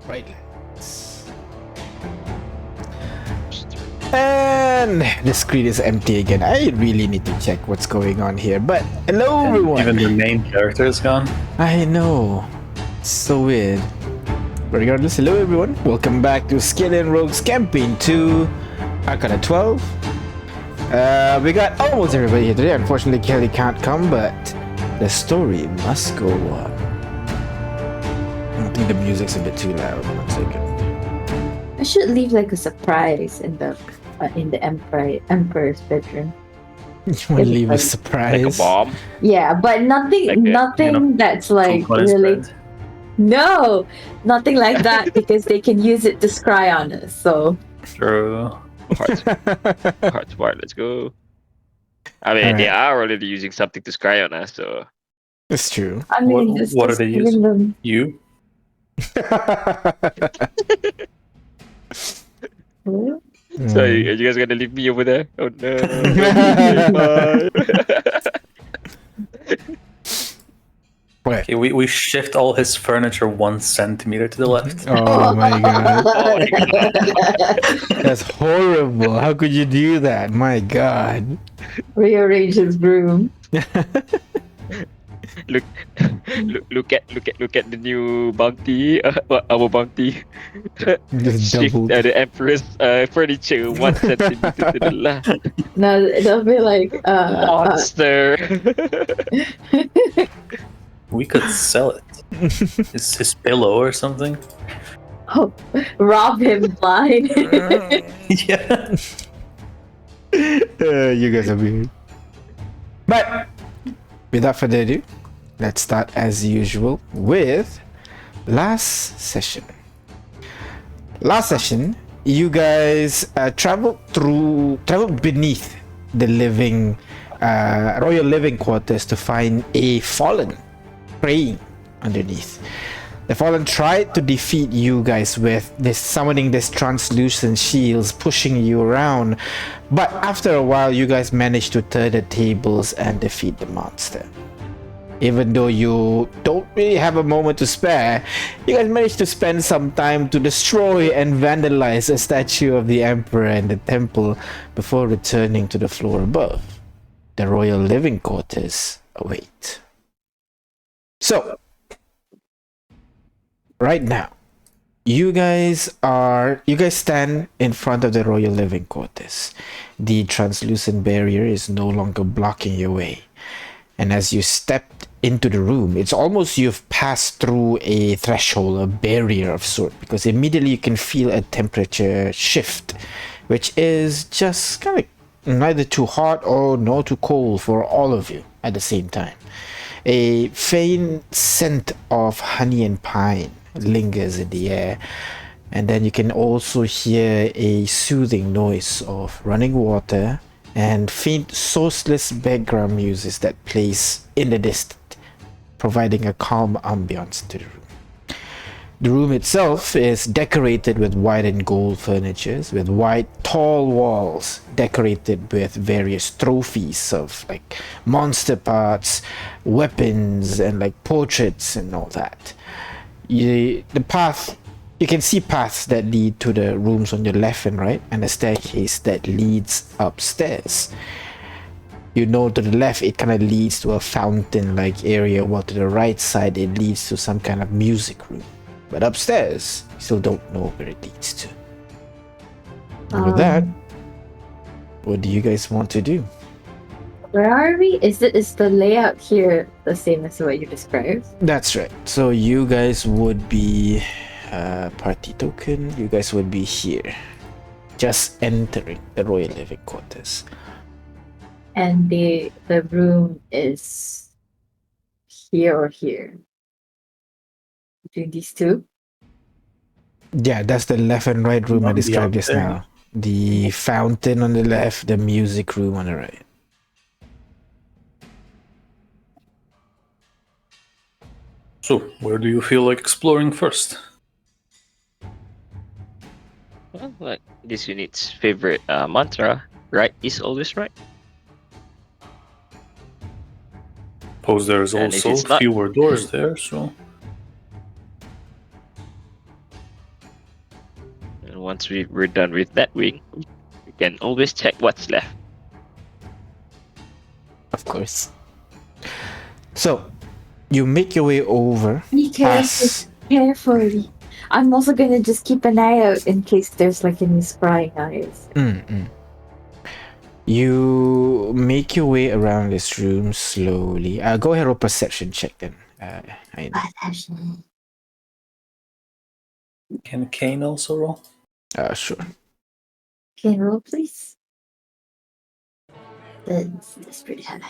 Right. And the screen is empty again. I really need to check what's going on here. But hello, And everyone. even the main character is gone. I know. So weird. Regardless, hello, everyone. Welcome back to Skyllian Rogues Campaign 2, Arcana 12. We got almost everybody here today. Unfortunately, Kelly can't come, but the story must go on. I think the music's a bit too loud. 1 second. I should leave like a surprise in the emperor's bedroom. You want to leave a Like surprise? Like a bomb. Yeah, but nothing, Like a, nothing that's like Poop on his really. bed. No, nothing like that because they can use it to scry on us. So True. Heart smart. Let's go. I mean, Alright. they are already using something to scry on us, so It's true. I mean, What are they giving using? them. You? so are Mm. you guys gonna leave me over there? Oh no! Bye. What? Okay, we shift all his furniture 1 centimeter to the left. Oh my god. Oh my god! That's horrible. How could you do that? My god. Rearrange his room. Look, look at the new bounty. Our bounty. Just Shift doubled. the emperor's furniture 1 centimeter to the left. No, they'll be like, Monster. We could sell it. It's his pillow or something. oh, rob him blind. Yeah. You guys are weird. But without further ado, let's start as usual with last session. Last session, you guys traveled beneath the royal living quarters to find a fallen praying underneath. The fallen tried to defeat you guys with summoning this translucent shields, pushing you around, but after a while you guys managed to turn the tables and defeat the monster. Even though you don't really have a moment to spare, you guys managed to spend some time to destroy and vandalize a statue of the emperor in the temple before returning to the floor above. The royal living quarters await. So, right now, you guys stand in front of the royal living quarters. The translucent barrier is no longer blocking your way. And as you stepped into the room, it's almost you've passed through a threshold, a barrier of sort, because immediately you can feel a temperature shift, which is just kind of neither too hot or nor too cold for all of you at the same time. A faint scent of honey and pine lingers in the air, and then you can also hear a soothing noise of running water and faint sourceless background music that plays in the distance, providing a calm ambience to the room. The room itself is decorated with white and gold furniture, with white tall walls decorated with various trophies of like monster parts, weapons, and like portraits and all that. You can see paths that lead to the rooms on your left and right, and a staircase that leads upstairs. You know, to the left it kind of leads to a fountain-like area, while to the right side it leads to some kind of music room. But upstairs, you still don't know where it leads to. And with that, what do you guys want to do? Where are we? Is the layout here the same as what you described? That's right. So you guys would be party token. You guys would be here, just entering the royal living quarters. And the room is here or here. Between these two? Yeah, that's the left and right room I On the described just other. now. The fountain on the left, the music room on the right. So, where do you feel like exploring first? Well, like this unit's favorite mantra, right is always right. Suppose there's And if also it's not- fewer doors there, so And once we're done with that wing, we can always check what's left. Of course. So, you make your way over Be careful. past. Carefully. I'm also gonna just keep an eye out in case there's like any sprying eyes. You make your way around this room slowly. Go ahead, roll perception check then. Can Kane also roll? Sure. Can you roll, please? That's pretty high.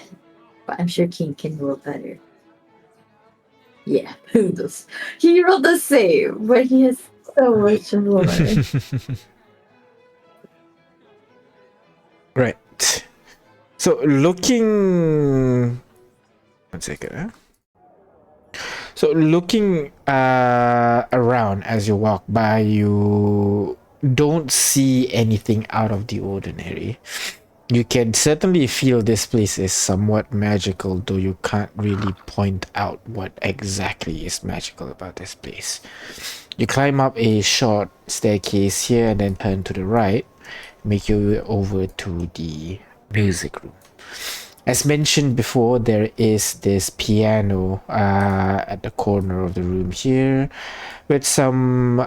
But I'm sure King can roll better. Yeah, he rolled the same, but he has so much more. Right. So looking. One second. So looking around as you walk by, you don't see anything out of the ordinary. You can certainly feel this place is somewhat magical, though you can't really point out what exactly is magical about this place. You climb up a short staircase here and then turn to the right, make your way over to the music room. As mentioned before, there is this piano at the corner of the room here, with some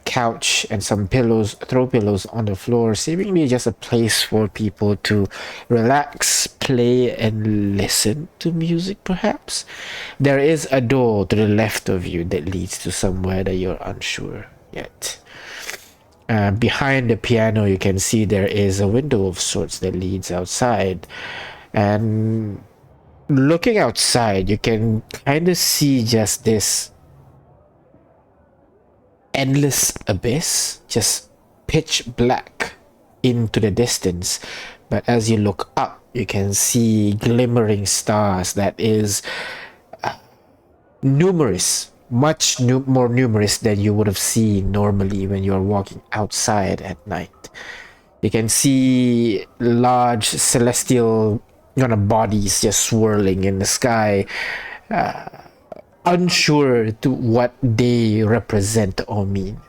couch and some pillows, throw pillows on the floor, seemingly just a place for people to relax, play, and listen to music, perhaps. There is a door to the left of you that leads to somewhere that you're unsure yet. Behind the piano, you can see there is a window of sorts that leads outside. And looking outside, you can kind of see just this endless abyss, just pitch black into the distance. But as you look up, you can see glimmering stars that is numerous, much more numerous than you would have seen normally when you're walking outside at night. You can see large celestial bodies just swirling in the sky, unsure to what they represent or mean.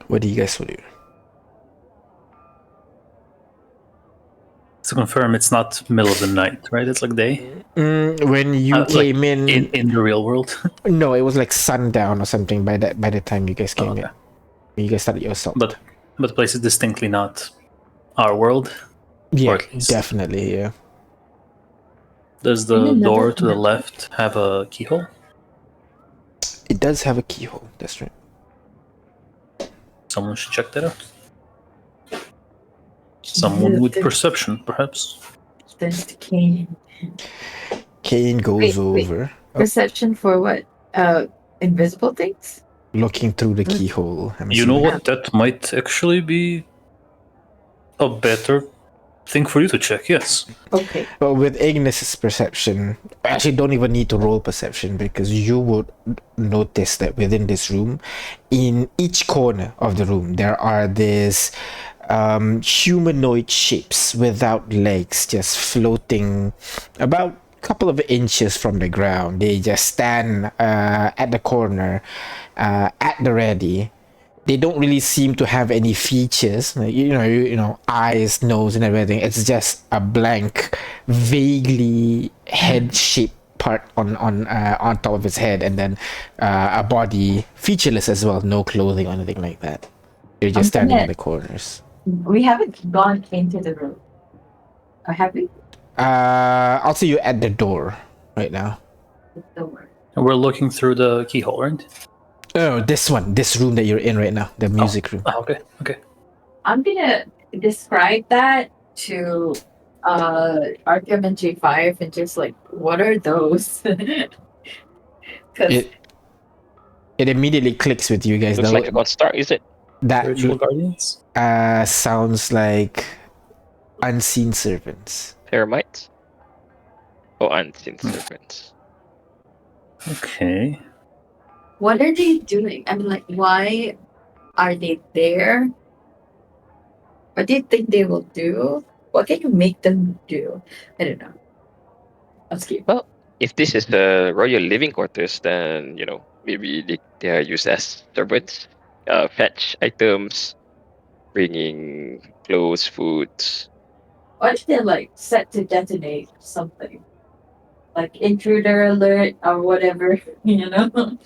What do you guys want to do? To confirm, it's not middle of the night, right? It's like day. When you came like in the real world. no, it was like sundown or something by the time you guys came in. You guys started your assault. But the place is distinctly not our world. Yeah, definitely. Yeah. Does the door to the left have a keyhole? It does have a keyhole. That's right. Someone should check that out. Someone with perception, perhaps. There's the Kane. Kane goes over. Perception for what? Invisible things? Looking through the keyhole. You know what? That might actually be a better thing for you to check, yes. Okay. Well, with Ignis's perception, I actually don't even need to roll perception because you would notice that within this room, in each corner of the room, there are these humanoid shapes without legs just floating about a couple of inches from the ground. They just stand at the corner, at the ready. They don't really seem to have any features, like, you know, eyes, nose, and everything. It's just a blank, vaguely head-shaped part on top of its head, and then a body featureless as well, no clothing or anything like that. They're just standing in the corners. We haven't gone into the room. Or have we? I'll see you at the door right now. The door. We're looking through the keyhole, right? Oh, this room that you're in right now, the music room. Oh, okay. I'm gonna describe that to Arkham and J5 and just like, what are those? It immediately clicks with you guys. Looks like a monster, is it? That Spiritual guardians? sounds like unseen servants. Termites? Oh, unseen serpents. Okay. What are they doing? I mean, like, why are they there? What do you think they will do? What can you make them do? I don't know. I'll skip. Well, if this is the royal living quarters, then maybe they are used as servants. fetch items, bringing clothes, foods. What if they're like set to detonate something? Like intruder alert or whatever, you know?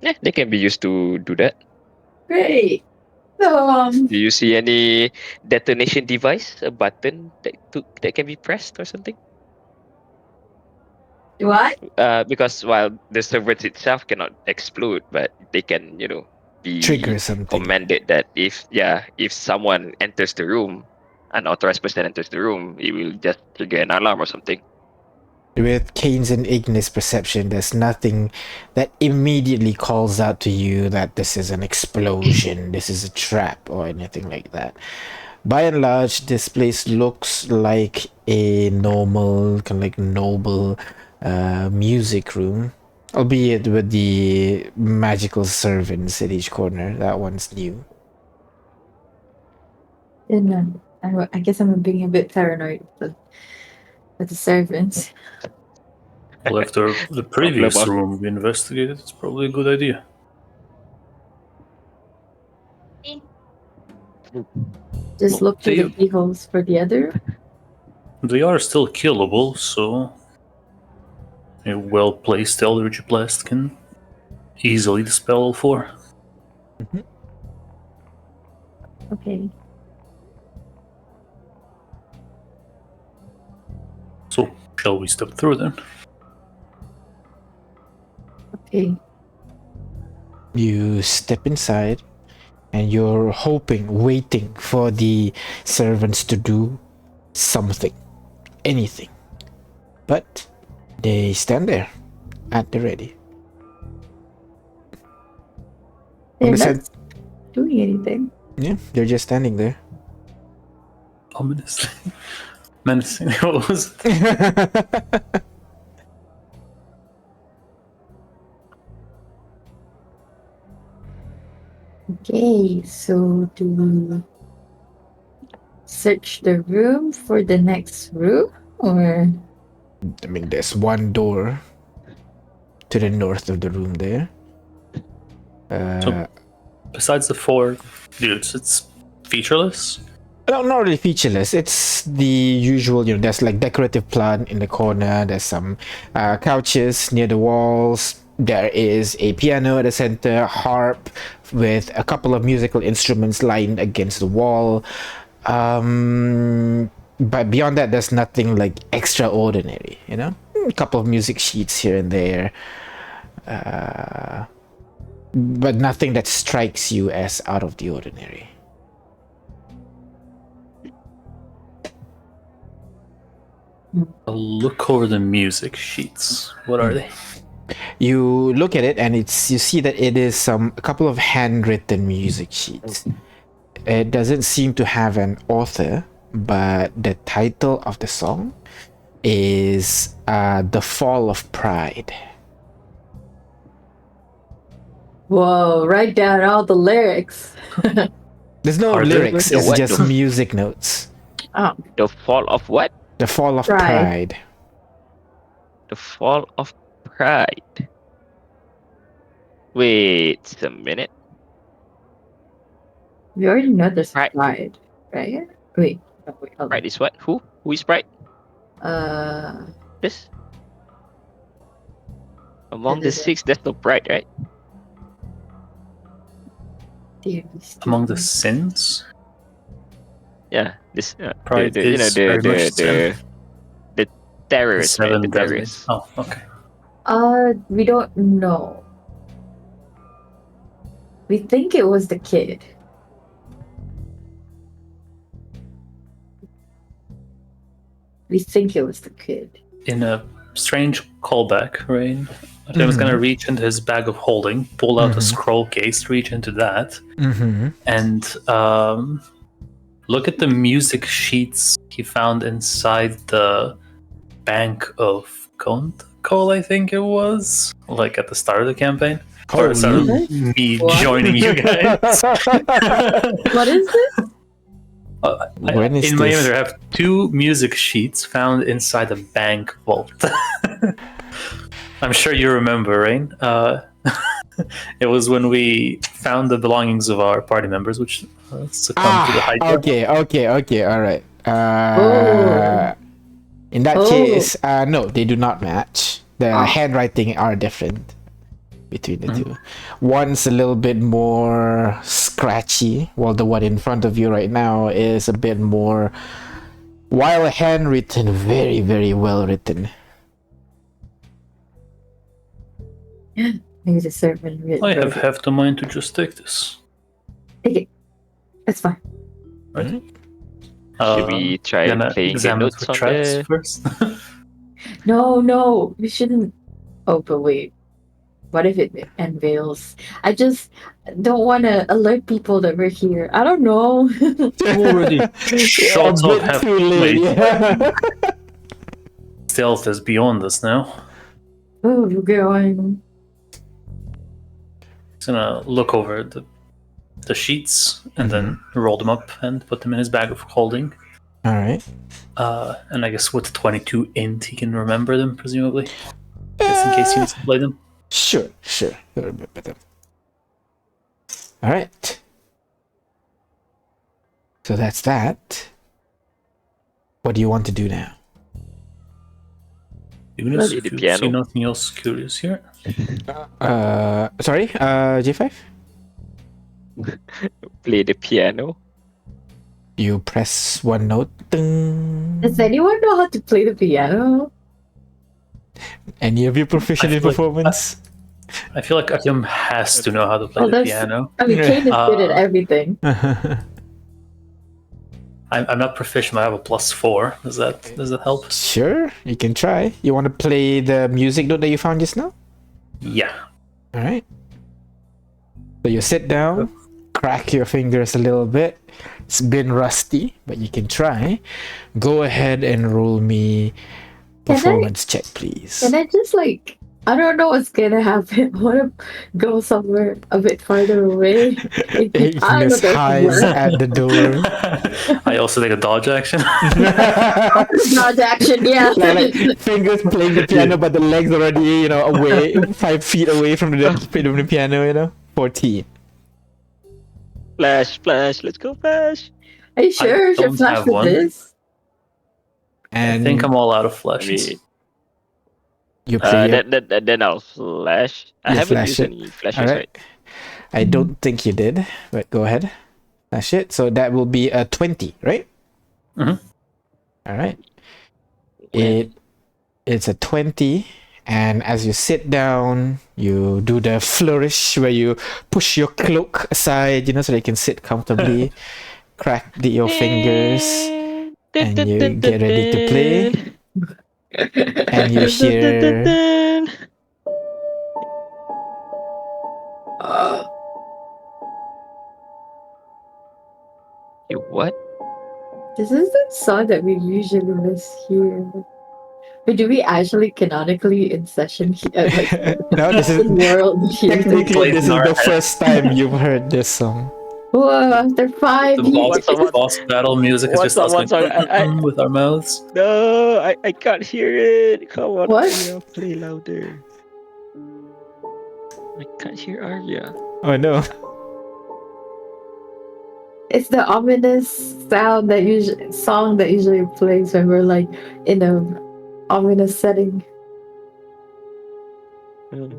Yeah, they can be used to do that. Great. So, Do you see any detonation device, a button that can be pressed or something? do I? Because while the servers itself cannot explode, but they can, be Trigger something. commanded that if someone enters the room, an authorized person enters the room, it will just trigger an alarm or something. With Kane's and Ignis perception, there's nothing that immediately calls out to you that this is an explosion, this is a trap, or anything like that. By and large, this place looks like a normal, kind of like noble music room, albeit with the magical servants at each corner. That one's new. And I guess I'm being a bit paranoid with the servants. Well, after the previous room we investigated, it's probably a good idea. Just look through They- the keyholes for the other. They are still killable, so a well-placed Eldritch Blast can easily dispel all four. Okay. So, shall we step through then? Okay. You step inside, and you're waiting for the servants to do something, anything. But they stand there at the ready. They're On the not doing anything. Yeah, they're just standing there. Ominous. Menacing. What was it? Okay, so do we search the room for the next room, or I mean, there's one door to the north of the room there. Besides the four dudes, it's featureless. No, not really featureless. It's the usual, there's like decorative plant in the corner. There's some couches near the walls. There is a piano at the center, harp with a couple of musical instruments lined against the wall. But beyond that, there's nothing like extraordinary, A couple of music sheets here and there. But nothing that strikes you as out of the ordinary. I'll look over the music sheets. What are they? You look at it, and you see that it is a couple of handwritten music sheets. It doesn't seem to have an author, but the title of the song is "The Fall of Pride." whoa, write down all the lyrics. There's no Are there lyrics; lyrics? it's What? just music notes. Oh, The fall of what? The Fall of Pride. Pride. The fall of pride. Wait a minute. we already know there's Pride. pride, right? Wait, hold on. Pride is what? Who? Who is pride? This? Among the six, there's no pride, right? Among the sins? Yeah, this Pride the, is very much sin. the terrorists, right? Seven The deadlies. terrorists. Oh, okay. We don't know. We think it was the kid. We think it was the kid. In a strange callback, Rain, I was gonna reach into his bag of holding, pull out a scroll case, reach into that, and look at the music sheets he found inside the bank of Coal, I think it was, like at the start of the campaign. Or start of me What? joining you guys. What is this? When is In my this? inventory, I have two music sheets found inside a bank vault. I'm sure you remember, Rain. It was when we found the belongings of our party members, which succumbed to the hijack. Okay, all right. Oh. In that Oh. case, no, they do not match. The Ah. handwriting are different between the two. One's a little bit more scratchy, while the one in front of you right now is a bit more, while handwritten, very, very well written. Maybe the servant read. I have the mind to just take this. Take it. It's fine. Should we try Gonna playing the examine notes for on traps the... first. No, we shouldn't. Oh, but wait. What if it unveils? I just don't want to alert people that we're here. I don't know. Already shot a up bit half. too late. Wait, Yeah. stealth is beyond us now. Oh, we're going. He's gonna look over the sheets and then roll them up and put them in his bag of holding. All right. And I guess with 22 int, he can remember them, presumably. Just in case he needs to play them. Sure. You'll remember them. All right. So that's that. What do you want to do now? Eunice, Play the if you piano. see nothing else curious here. Sorry, J5? Play the piano? You press one note. Ding. Does anyone know how to play the piano? Any of you proficient I in feel like- performance? I feel like Akim has to know how to play Oh, the that's- piano. I mean, Kane is good at everything. I'm not proficient. I have a +4. Does that help? Sure, you can try. You want to play the music note that you found just now? Yeah. All right. So you sit down, crack your fingers a little bit. It's been rusty, but you can try. Go ahead and roll me Can I- performance check, please. Can I just I don't know what's gonna happen. I want to go somewhere a bit farther away. Ignis hides at the door. I also take a dodge action. Dodge action, yeah. like fingers playing the piano, but the legs already, away, 5 feet away from the piano, 14. Flash, let's go Flash. Are you sure you should don't flash have with one. this? I And think I'm all out of I flashes. mean, you play it. then I'll flash. I You haven't flash used it. any flashes, All right. right? I don't think you did, but go ahead. Flash it. So that will be a 20, right? Mhm. All right. It's a 20, and as you sit down, you do the flourish where you push your cloak aside, so that you can sit comfortably. Crack your fingers, and you get ready to play. And you hear You what? This is the song that we usually miss here. But do we actually canonically in session here? no, this is in world here? technically Played this in is our the head. first time you've heard this song. Whoa, after 5 The years. boss battle music is What's just us up, going what's up? with our mouths. No, I can't hear it. Come on, What? Arya, play louder. I can't hear Arya. Oh no. It's the ominous song that usually plays when we're in a ominous setting. I don't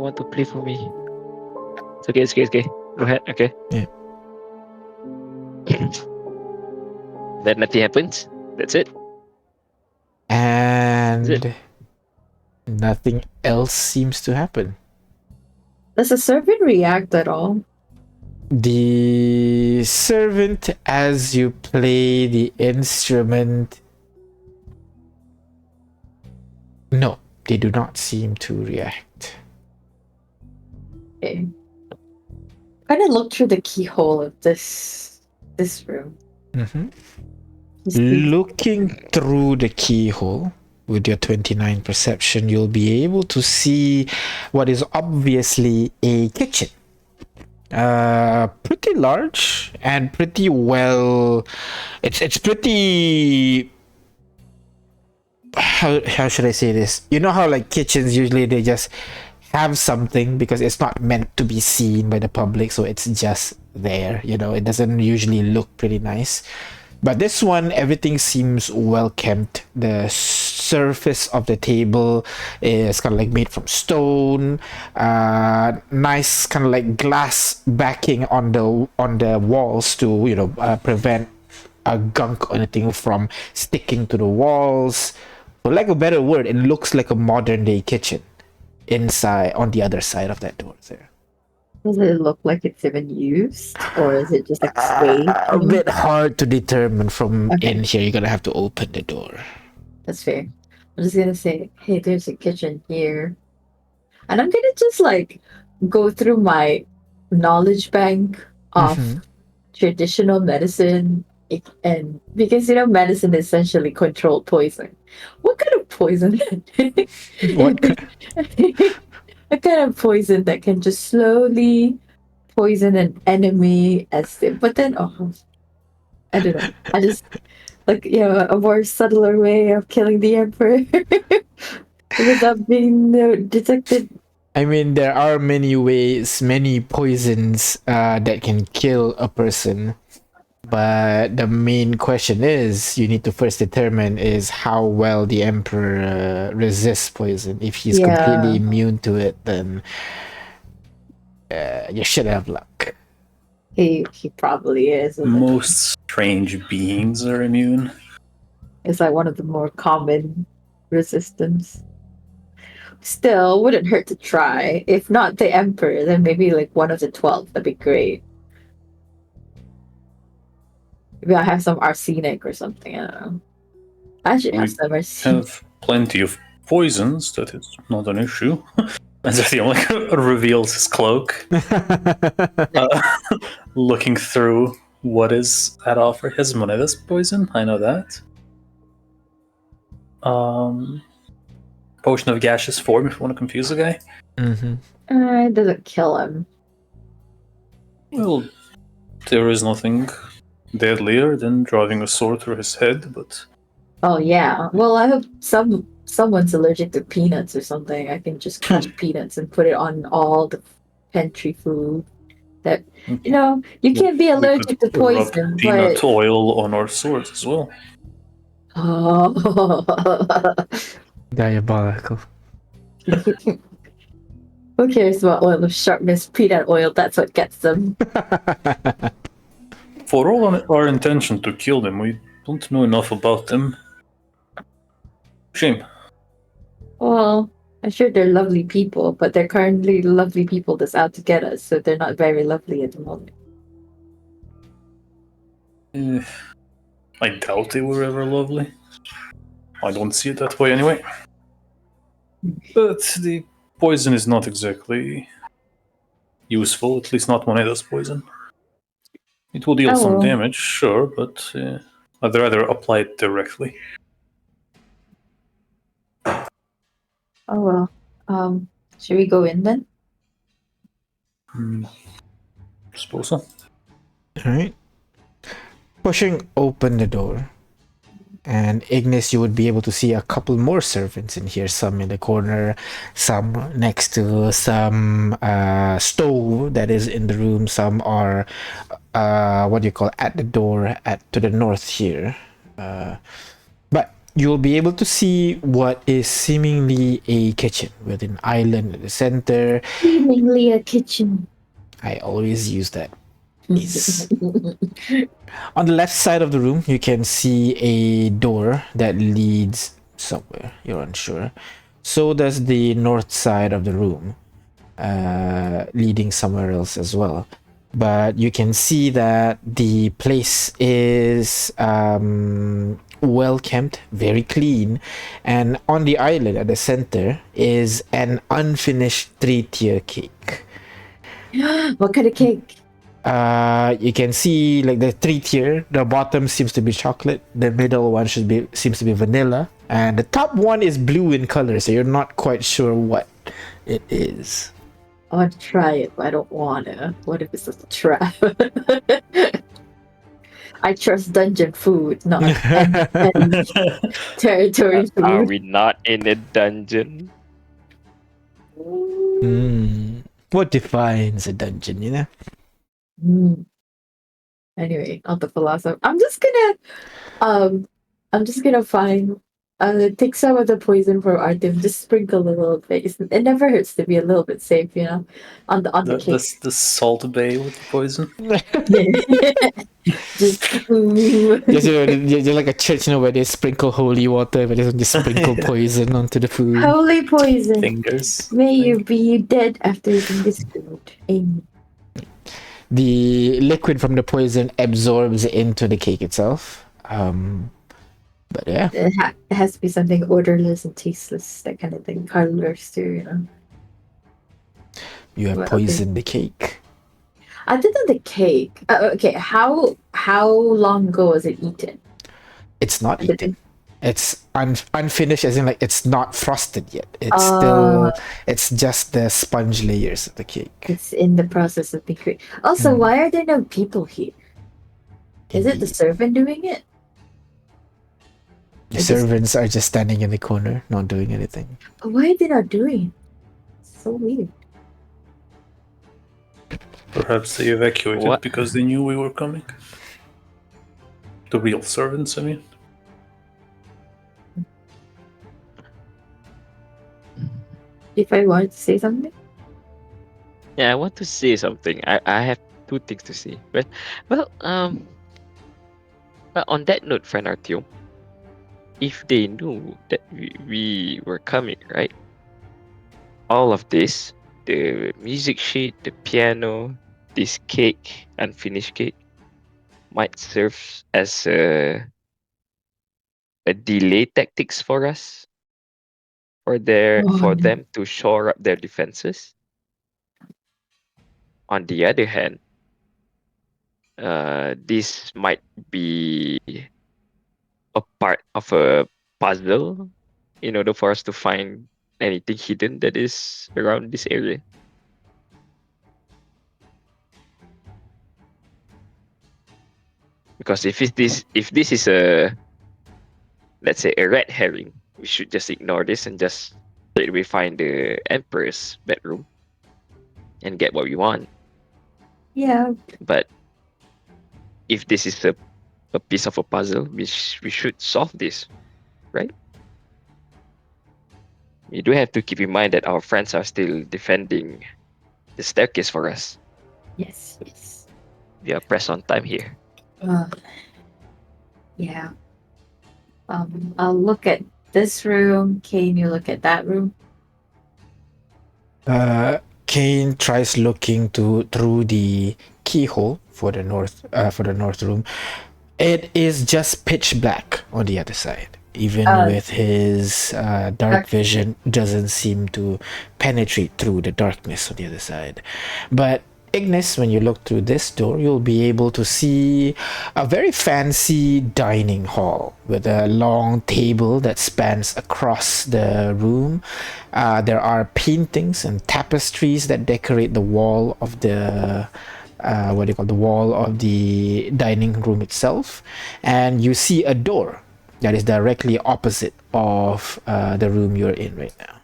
want to play for me. It's okay. Go ahead, okay. Yeah. Then nothing happens. That's it. And nothing else seems to happen. Does the servant react at all? The servant, as you play the instrument, no, they do not seem to react. Okay. I'm gonna look through the keyhole of this room. Looking through the keyhole with your 29 perception, you'll be able to see what is obviously a kitchen. Pretty large and pretty well. It's pretty. How should I say this? You know how kitchens usually they just have something because it's not meant to be seen by the public, so it's just there. It doesn't usually look pretty nice. But this one, everything seems well kept. The surface of the table is kind of like made from stone. Nice kind of like glass backing on the walls to prevent a gunk or anything from sticking to the walls. For lack of a better word, it looks like a modern day kitchen inside on the other side of that door there. Does it look like it's even used, or is it just like space? A bit hard to determine from Okay. in here. You're gonna have to open the door. That's fair. I'm just gonna say, hey, there's a kitchen here, and I'm gonna just like go through my knowledge bank of Mhm. traditional medicine, and because medicine essentially controlled poison. What kind of poison? What? A kind of poison that can just slowly poison an enemy but then I don't know. I just like a more subtler way of killing the emperor without being detected. I mean, there are many ways, many poisons that can kill a person. But the main question is, you need to first determine is how well the emperor resists poison. If he's completely immune to it, then you should have luck. He probably is. Most strange beings are immune. It's like one of the more common resistance. Still, wouldn't hurt to try. If not the emperor, then maybe like one of the 12. That'd be great. Maybe I have some arsenic or something. I don't know. I should have some arsenic. Have plenty of poisons. That is not an issue. And Zithium reveals his cloak, looking through what is at offer. His monedas poison. I know that. Potion of gaseous form. If you want to confuse the guy. Mm-hmm. It doesn't kill him. Well, there is nothing deadlier than driving a sword through his head, but Oh yeah. Well, I hope someone's allergic to peanuts or something. I can just crush peanuts and put it on all the pantry food. That you can't be allergic to poison, rub peanut but oil on our swords as well. Diabolical. Who cares about oil of sharpness? Peanut oil, that's what gets them. For all our intention to kill them, we don't know enough about them. Shame. Well, I'm sure they're lovely people, but they're currently lovely people that's out to get us, so they're not very lovely at the moment. I doubt they were ever lovely. I don't see it that way anyway. But the poison is not exactly useful, at least not Moneda's poison. It will deal some damage, sure, but I'd rather apply it directly. Oh well. Should we go in then? Suppose so. Alright. Pushing open the door. And Ignis, you would be able to see a couple more servants in here. Some in the corner, some next to some stove that is in the room. Some are, at the door to the north here. But you'll be able to see what is seemingly a kitchen with an island at the center. Seemingly a kitchen. I always use that. Yes. On the left side of the room, you can see a door that leads somewhere. You're unsure. So does the north side of the room, leading somewhere else as well. But you can see that the place is well kept, very clean, and on the island at the center is an unfinished 3-tier cake. What kind of cake? You can see like the 3-tier. The bottom seems to be chocolate, the middle one seems to be vanilla, and the top one is blue in color, so you're not quite sure what it is. I want to try it, but I don't want to. What if it's just a trap? I trust dungeon food, not and territory food. Are we not in a dungeon? What defines a dungeon, you know? Mm. Anyway, on the philosopher, I'm just gonna find take some of the poison from Artem, just sprinkle a little bit. It never hurts to be a little bit safe, on the cake. The salt bay with the poison. Just ooh. Just, you're like a church, where they sprinkle holy water, but they don't just sprinkle poison onto the food. Holy poison. Fingers. May you be dead after eating this food. Amen. The liquid from the poison absorbs into the cake itself. But yeah. It has to be something odorless and tasteless, that kind of thing. Colors too, You have Well, poisoned the cake. Other than the cake, okay, how long ago was it eaten? It's not Did eaten. It's unfinished, as in like it's not frosted yet. It's it's just the sponge layers of the cake. It's in the process of being created. Also, why are there no people here? Is it the Indeed. servant doing it? The servants are just standing in the corner, not doing anything. Why are they not doing it? It's so weird. Perhaps they evacuated What? because they knew we were coming. The real servants, I mean. If I wanted to say something, Yeah, I want to say something. I have two things to say. But on that note, friend Artyom, if they knew that we were coming, right? All of this, the music sheet, the piano, this cake, unfinished cake, might serve as a delay tactics for us, for them to shore up their defenses. On the other hand, this might be a part of a puzzle in order for us to find anything hidden that is around this area. Because if this is a, let's say, a red herring, we should just ignore this and just straight away find the emperor's bedroom and get what we want. yeah, But if this is a piece of a puzzle, we should solve this, right? You do have to keep in mind that our friends are still defending the staircase for us. yes. We are pressed on time here. Yeah. I'll look at this room. Kane, you look at that room. Kane tries looking through the keyhole for the north room. It is just pitch black on the other side. Even with his dark vision, doesn't seem to penetrate through the darkness on the other side. But Ignis, when you look through this door, you'll be able to see a very fancy dining hall with a long table that spans across the room. There are paintings and tapestries that decorate the wall of the the wall of the dining room itself, and you see a door that is directly opposite of the room you're in right now.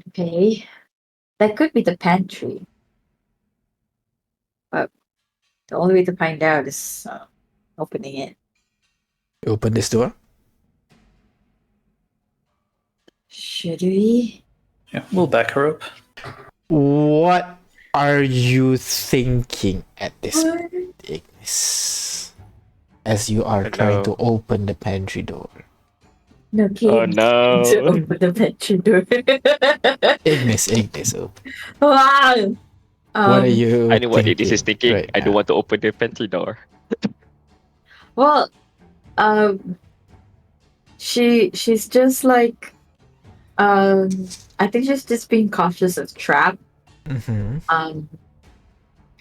Okay. That could be the pantry. But the only way to find out is opening it. You open this door. Should we? Yeah, we'll back her up. What are you thinking at this What? point, Ignis, as you are trying to open the pantry door? No, Kane. Oh no! To open the pantry door. Ignis, open. Wow. What are you I know what thinking this is thinking. right I don't now? want to open the pantry door. Well, she's just like, I think she's just being cautious of trap. Mm-hmm.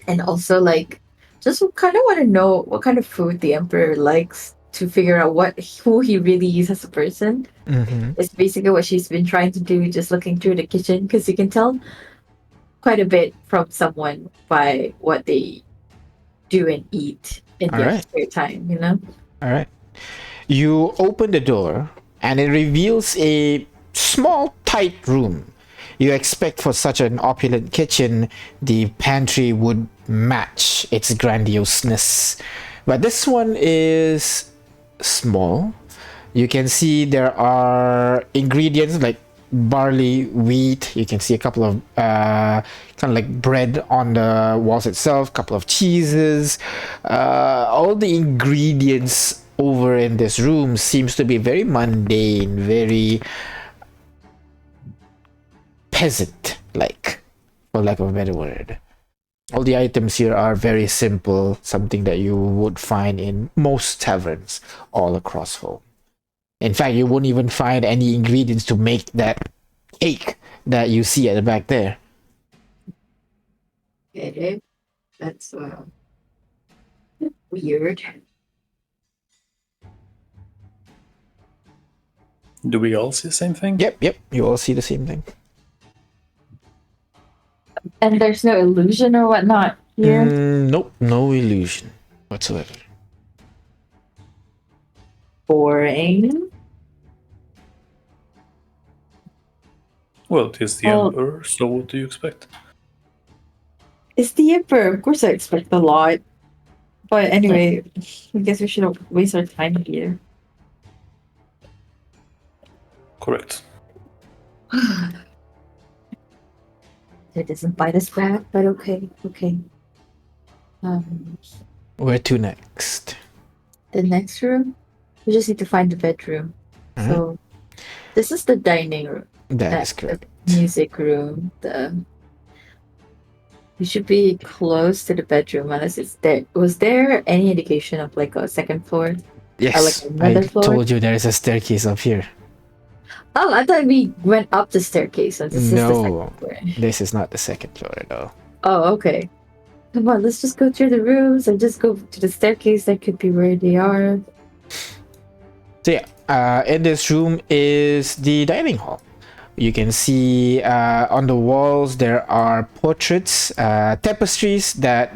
And also like, just kind of want to know what kind of food the emperor likes to figure out who he really is as a person. Mm-hmm. It's basically what she's been trying to do, just looking through the kitchen, because you can tell quite a bit from someone by what they do and eat in their spare time, All right. You open the door and it reveals a small, tight room. You expect for such an opulent kitchen, the pantry would match its grandioseness. But this one is small. You can see there are ingredients like barley, wheat. You can see a couple of kind of like bread on the walls itself, couple of cheeses. All the ingredients over in this room seems to be very mundane, very peasant like, for lack of a better word. All the items here are very simple, something that you would find in most taverns all across home. In fact, you won't even find any ingredients to make that cake that you see at the back there. Okay. That's weird. Do we all see the same thing? Yep, you all see the same thing. And there's no illusion or whatnot here. Nope, no illusion whatsoever. Boring. Well, it is the Well- Emperor, so what do you expect? It's the Emperor. Of course, I expect a lot. But anyway, I guess we shouldn't waste our time here. Correct. It doesn't bite us back, but okay. Where to next? The next room, we just need to find the bedroom. Alright. So, this is the dining room. That is correct. The music room. We should be close to the bedroom unless it's there. Was there any indication of like a second floor? Yes, like I another floor? told you there is a staircase up here. Oh, I thought we went up the staircase. So this is the No. second floor. This is not the second floor at all. Oh, okay. Come on, let's just go through the rooms and just go to the staircase. That could be where they are. So yeah, in this room is the dining hall. You can see on the walls there are portraits, tapestries that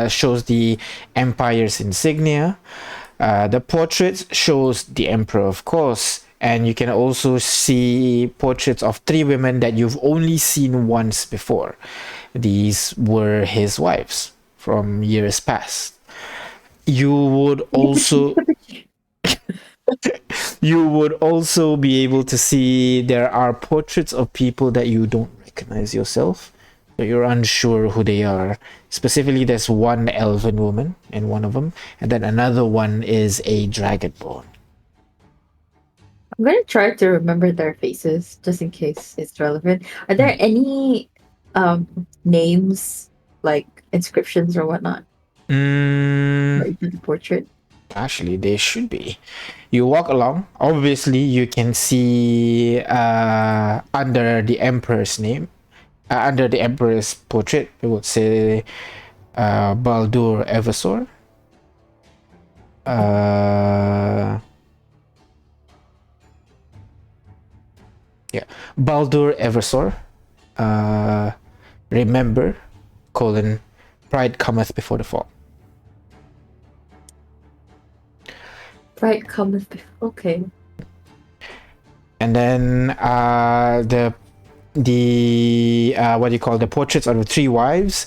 shows the empire's insignia. The portraits shows the emperor, of course, and you can also see portraits of 3 women that you've only seen once before. These were his wives from years past. You would also be able to see there are portraits of people that you don't recognize yourself, so you're unsure who they are. Specifically, there's one elven woman in one of them, and then another one is a dragonborn. I'm gonna try to remember their faces just in case it's relevant. Are there any names like inscriptions or whatnot? Right to the portrait. Actually, they should be. You walk along. Obviously, you can see under the emperor's name, under the emperor's portrait, it would say Baldur Eversor. Yeah, Baldur Eversor. Remember, pride cometh before the fall. Right, cometh before. Okay. And then the what do you call the portraits of the 3 wives?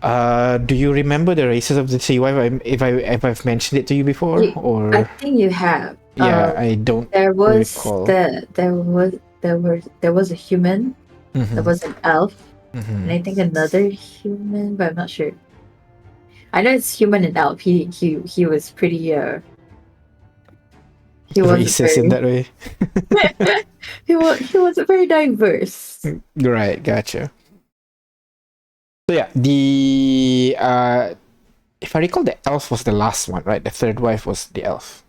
Do you remember the races of the 3 wives? If I've mentioned it to you before, or I think you have. yeah, I don't. There was recall. there was a human. Mhm, There was an elf, mhm. and I think another human, but I'm not sure. I know it's human and elf. He was pretty he wasn't Races in that way. he wasn't very diverse. Right, gotcha. So yeah, the if I recall, the elf was the last one, right? The 3rd wife was the elf.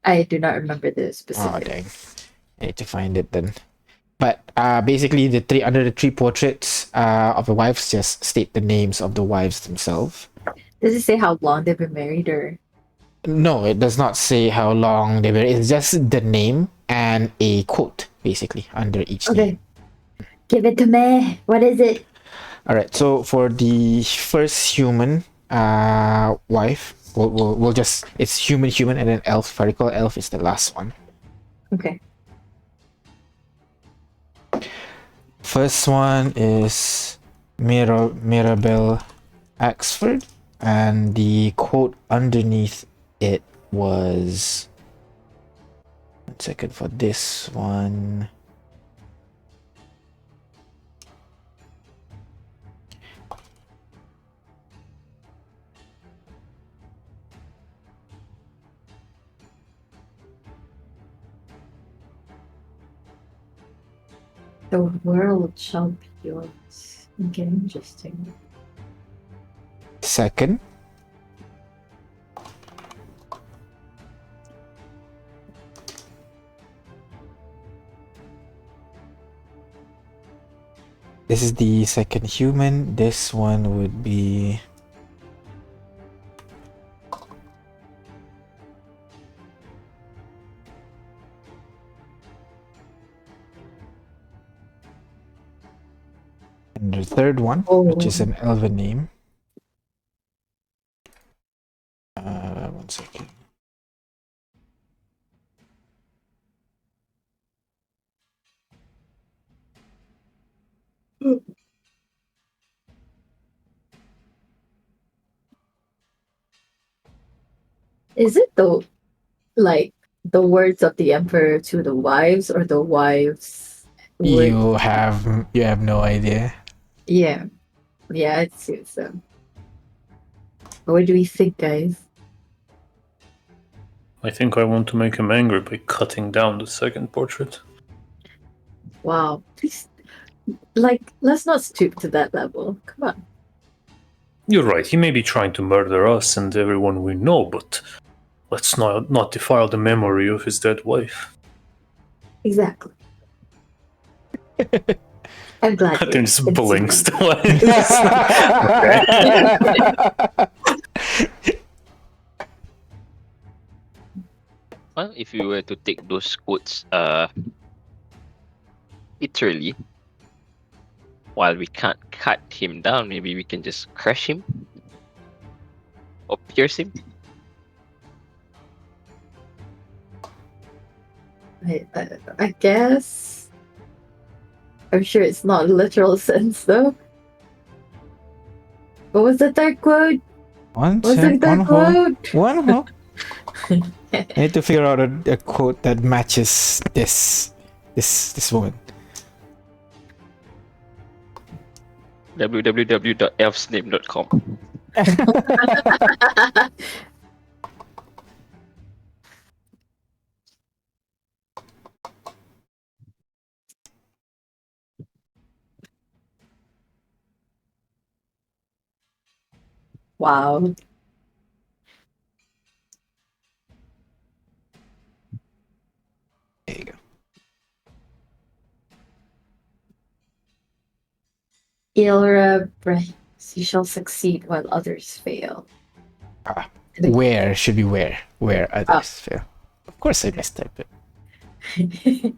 I do not remember the Oh specific. dang, I need to find it then. But basically, under the 3 portraits of the wives just state the names of the wives themselves. Does it say how long they've been married or? No, it does not say how long they were. It's just the name and a quote, basically, under each name. Okay. Give it to me. What is it? All right. So for the first human wife, we'll just, it's human, and then elf. If I recall, elf is the last one. Okay. first one is Mirabelle Axford, and the quote underneath it was, 1 second for this one. The world champions. Okay, interesting. Second, this is the second human. This one would be and the third one, which is an elven name. 1 second. Is it like the words of the emperor to the wives, or the wives would? You have no idea. Yeah, it seems so. What do we think, guys? I think I want to make him angry by cutting down the second portrait. Wow, please, let's not stoop to that level. Come on. You're right, he may be trying to murder us and everyone we know, but let's not defile the memory of his dead wife. Exactly. I'm glad. Then just blinks twice. Well, if you were to take those quotes literally, while we can't cut him down, maybe we can just crush him or pierce him. I guess. I'm sure it's not literal sense though. What was the third quote? One What's sec, the third quote? One hole. I need to figure out a quote that matches this woman. www.elfsname.com. Wow. There you go. Ilra brains. You shall succeed while others fail. Where should be where others fail. Of course I mistyped it.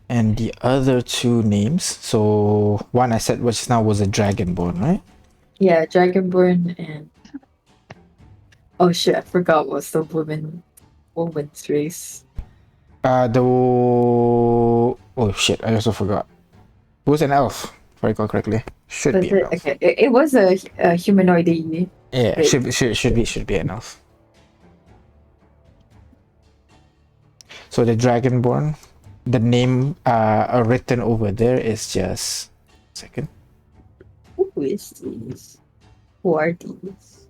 And the other two names, so one I said which now was a dragonborn, right? Yeah, Dragonborn and oh shit, I forgot what's the woman's race. Oh shit, I also forgot. It was an elf, if I recall correctly. Should be an elf. Okay, it was a humanoid. Yeah, race. should be an elf. So the dragonborn, the name written over there is just second. Who is these? Who are these?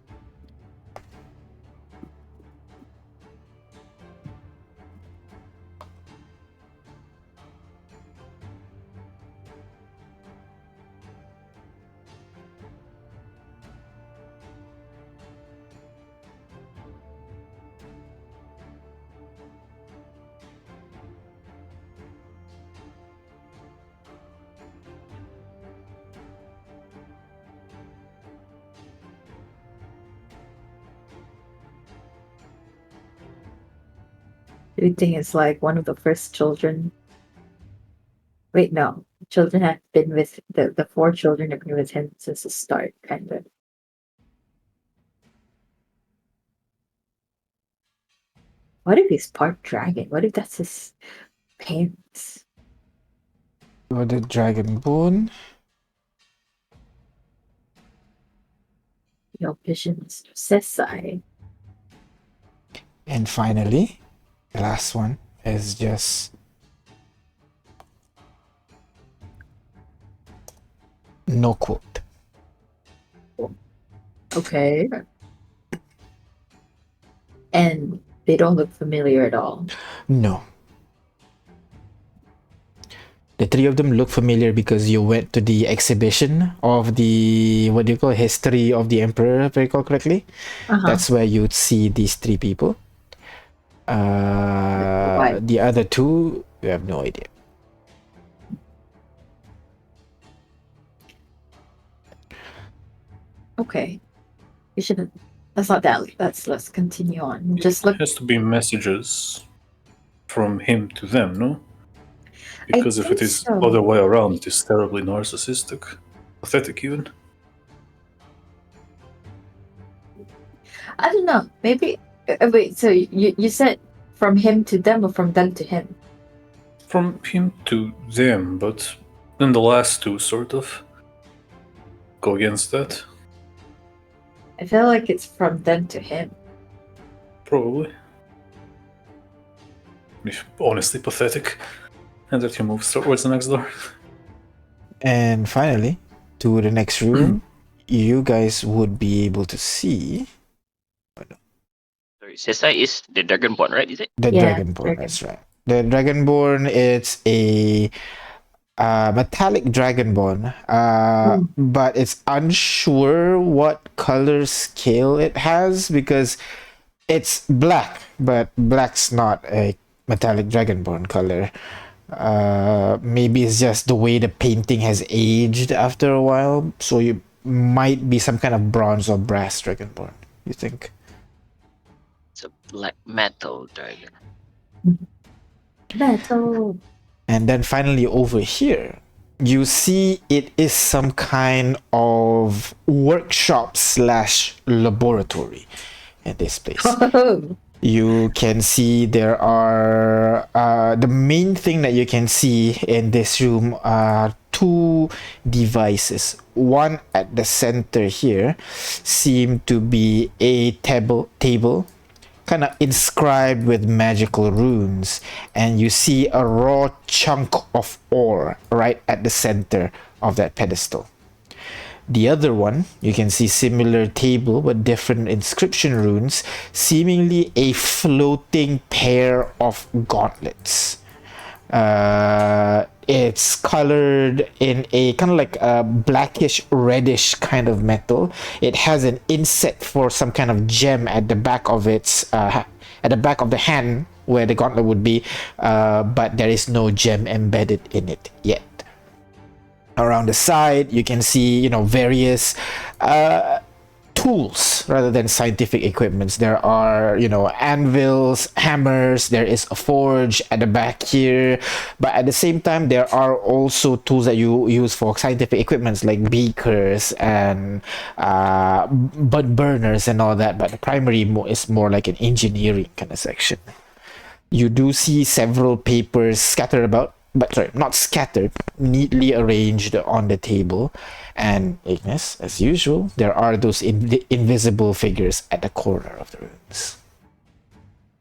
Do you think it's like one of the first children? Wait, no. Children have been with the four children have been with him since the start, kind of. What if he's part dragon? What if that's his parents? Or the Dragonborn. Your visions, Sesai. And finally, the last one is just no quote. Okay. And they don't look familiar at all. No. The three of them look familiar because you went to the exhibition of the, what do you call, history of the Emperor, if I recall correctly. That's where you'd see these three people. Why? The other two, you have no idea. Okay. We shouldn't. That's not that. Let's continue on. Just look. It has to be messages from him to them, no? Because if think it is so. other way around, it is terribly narcissistic, pathetic even. I don't know. Maybe. Wait. So you said from him to them or from them to him? From him to them, but then the last two sort of go against that. I feel like it's from them to him. Probably. Honestly, pathetic. And that you move towards the next door. And finally, to the next room, you guys would be able to see Sorry, Sesai is the Dragonborn, right? Is it? the Yeah, Dragonborn. dragon. That's right. The Dragonborn, it's a metallic Dragonborn, but it's unsure what color scale it has because it's black, but black's not a metallic Dragonborn color. Maybe it's just the way the painting has aged after a while, so you might be some kind of bronze or brass Dragonborn, you think? It's a black metal dragon. Metal. And then finally over here, you see it is some kind of workshop slash laboratory in this place. You can see there are the main thing that you can see in this room are two devices. One at the center here seem to be a table kind of inscribed with magical runes, and you see a raw chunk of ore right at the center of that pedestal. The other one, you can see similar table with different inscription runes, seemingly a floating pair of gauntlets. It's colored in a kind of like a blackish reddish kind of metal. It has an inset for some kind of gem at the back of its at the back of the hand where the gauntlet would be, but there is no gem embedded in it yet. Around the side, you can see, various tools rather than scientific equipments. There are, anvils, hammers, there is a forge at the back here, but at the same time, there are also tools that you use for scientific equipments like beakers and bud burners and all that, but the primary is more like an engineering kind of section. You do see several papers scattered about, but sorry, not scattered, neatly arranged on the table. And Ignis, as usual, there are those invisible figures at the corner of the rooms.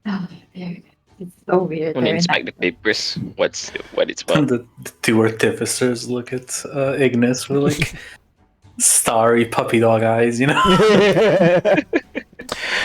Oh, it's so weird. I want to They're in inspect the that- papers. What it's about? And the two artificers look at Ignis with like starry puppy dog eyes,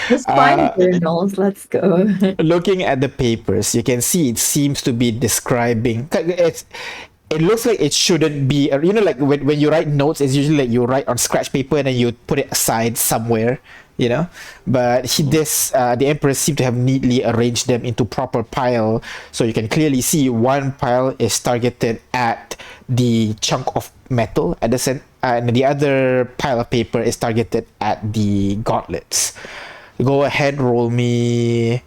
Just find journals. Let's go. Looking at the papers, you can see it seems to be describing. It looks like it shouldn't be. Like when you write notes, it's usually like you write on scratch paper and then you put it aside somewhere. But the emperor seemed to have neatly arranged them into proper pile, so you can clearly see one pile is targeted at the chunk of metal at the center, and the other pile of paper is targeted at the gauntlets. Go ahead, roll me.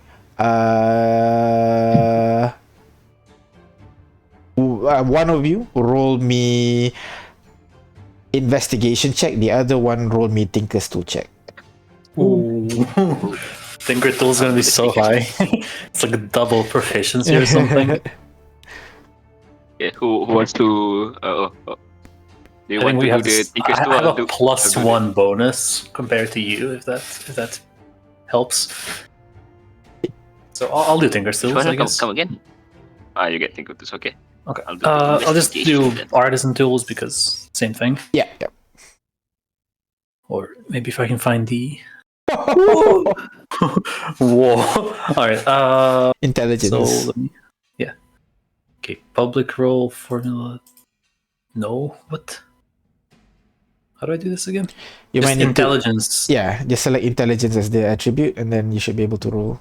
One of you roll me investigation check. The other one roll me Tinker's tool check. Ooh. Tinker Tool's gonna be so high. It's like a double proficiency or something. Okay, who wants to? Do you I want think to we do have the this. Tinkers I too? have I'll a do. plus I'll do one bonus compared to you, if that helps. So I'll do Tinker's Which Tools, one? I Come, guess. come again? Ah, you get Tinkers too. Okay. Okay. I'll do the I'll just do investigation then. Artisan Tools because same thing. Yeah. Yeah. Or maybe if I can find the. Whoa! All right. Intelligence. So let me. Yeah. Okay. Public role formula. No. What? How do I do this again? You Just might need intelligence. to. Yeah, just select intelligence as the attribute, and then you should be able to roll.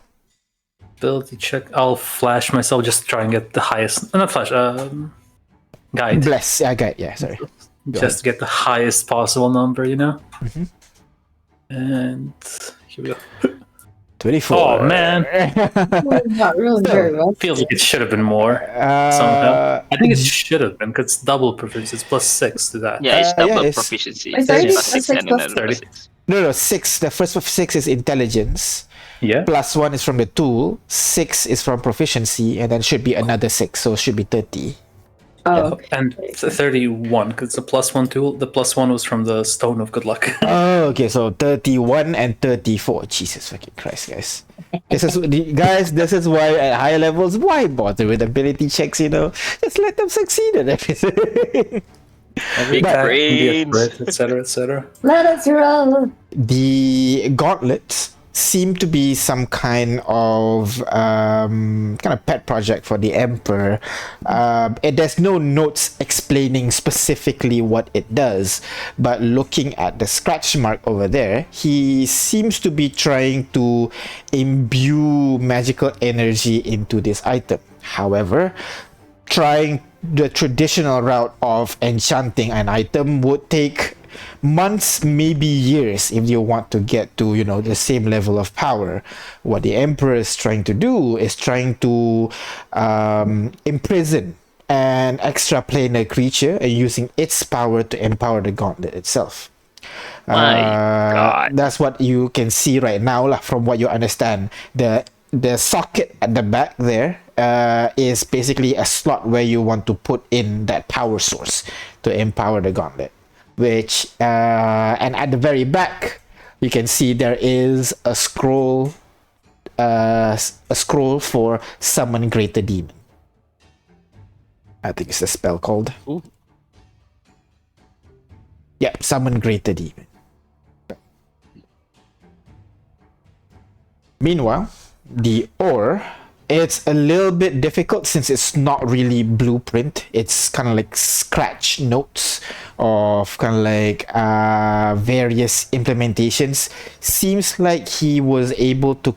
Ability check. I'll flash myself. Just try and get the highest. Not flash. Guide. Bless. Yeah, guide. Yeah, sorry. Just to get the highest possible number, you know. Mhm. And here we go. 24. Oh man, Not really So, very well. feels like it should have been more somehow. I think it should have been because it's double proficiency. It's plus 6 to that. Yeah, it's double it's- proficiency. It's already Plus plus 6 6 and plus another 30. plus 6. No, 6. The first of 6 is intelligence. Yeah. Plus 1 is from the tool. 6 is from proficiency, and then should be another 6, so it should be 30. Oh, And 31 because it's a plus 1 tool. The plus 1 was from the Stone of Good Luck. Oh, okay, so 31 and 34. Jesus fucking Christ, guys. This is why at higher levels, why bother with ability checks, you know? Just let them succeed at everything. Every Big attack can be a brains. crit, etc., etc. let us roll. The gauntlets seem to be some kind of pet project for the Emperor. There's no notes explaining specifically what it does, but looking at the scratch mark over there, he seems to be trying to imbue magical energy into this item. However, trying the traditional route of enchanting an item would take months, maybe years, if you want to get to, you know, the same level of power. What the Emperor is trying to do is trying to imprison an extraplanar creature and using its power to empower the gauntlet itself. My God. That's what you can see right now, lah, from what you understand. The socket at the back there is basically a slot where you want to put in that power source to empower the gauntlet. Which and at the very back, you can see there is a scroll for summon greater demon. I think it's a spell called. Ooh. Yeah, summon greater demon. Meanwhile, the ore, it's a little bit difficult since it's not really blueprint. It's kind of like scratch notes of kind of like various implementations. Seems like he was able to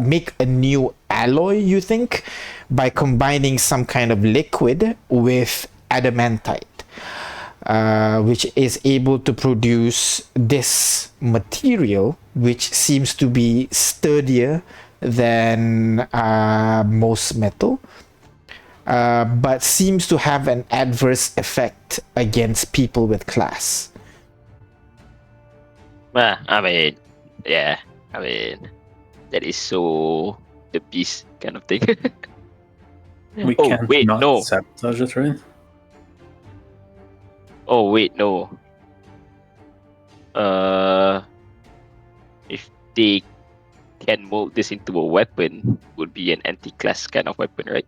make a new alloy, you think, by combining some kind of liquid with adamantite. Which is able to produce this material, which seems to be sturdier than most metal, but seems to have an adverse effect against people with class. Well, I mean, yeah. I mean, that is so the beast kind of thing. We Oh, can't wait, not no. sabotage it, right? Oh wait, no. If they can mold this into a weapon, would be an anti-class kind of weapon, right?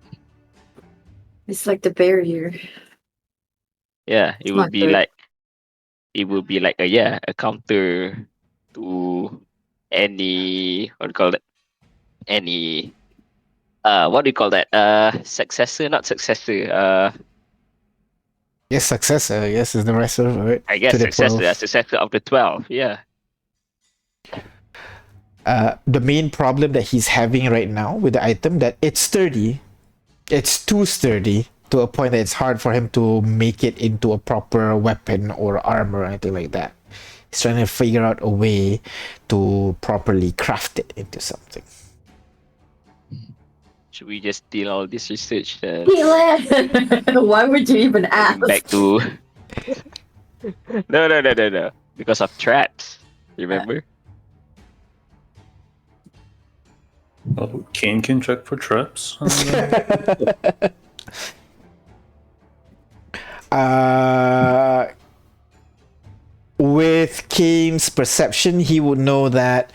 It's like the barrier. Yeah, it It's will not be good. like a counter to any what do you call that? Any what do you call that? Successor, not successor. Yes, successor. Yes, is the rest of it. I guess to the successor, 12. successor of the 12. Yeah. The main problem that he's having right now with the item, that it's sturdy, it's too sturdy to a point that it's hard for him to make it into a proper weapon or armor or anything like that. He's trying to figure out a way to properly craft it into something. Should we just steal all this research and Keelan! Why would you even ask? going back to no, because of traps, remember? Oh, Kane can check for traps. With Kane's perception, he would know that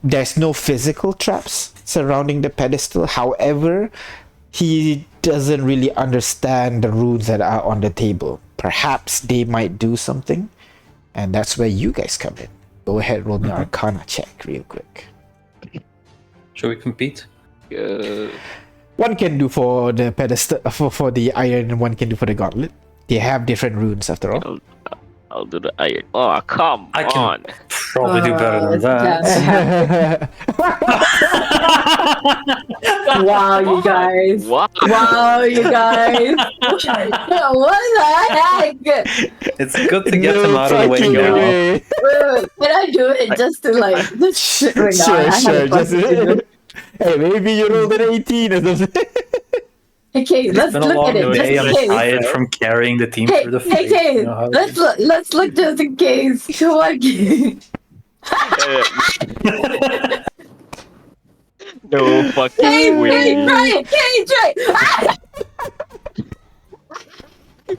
there's no physical traps surrounding the pedestal. However, he doesn't really understand the runes that are on the table. Perhaps they might do something, and that's where you guys come in. Go ahead, roll the Arcana check real quick. Shall we compete? One can do for the pedestal, for the iron, and one can do for the gauntlet. They have different runes after all. I'll do the iron. Oh, come I can on. probably do better than that. Wow, you guys. Wow. Wow, you guys. What the heck? It's good to get them out of the way fucking now. way. Can I do it just to like just wait, no, I Sure, have sure. a Just, question to do. hey, maybe you rolled an 18 or something. Okay, It's let's been a look long at it just day. in I'm case. tired from carrying the team Hey, through the hey, fight. hey, You know how it let's is. look. Let's look just in case. Come on, No fucking Kane, way. try it. Kane, try it. Ah!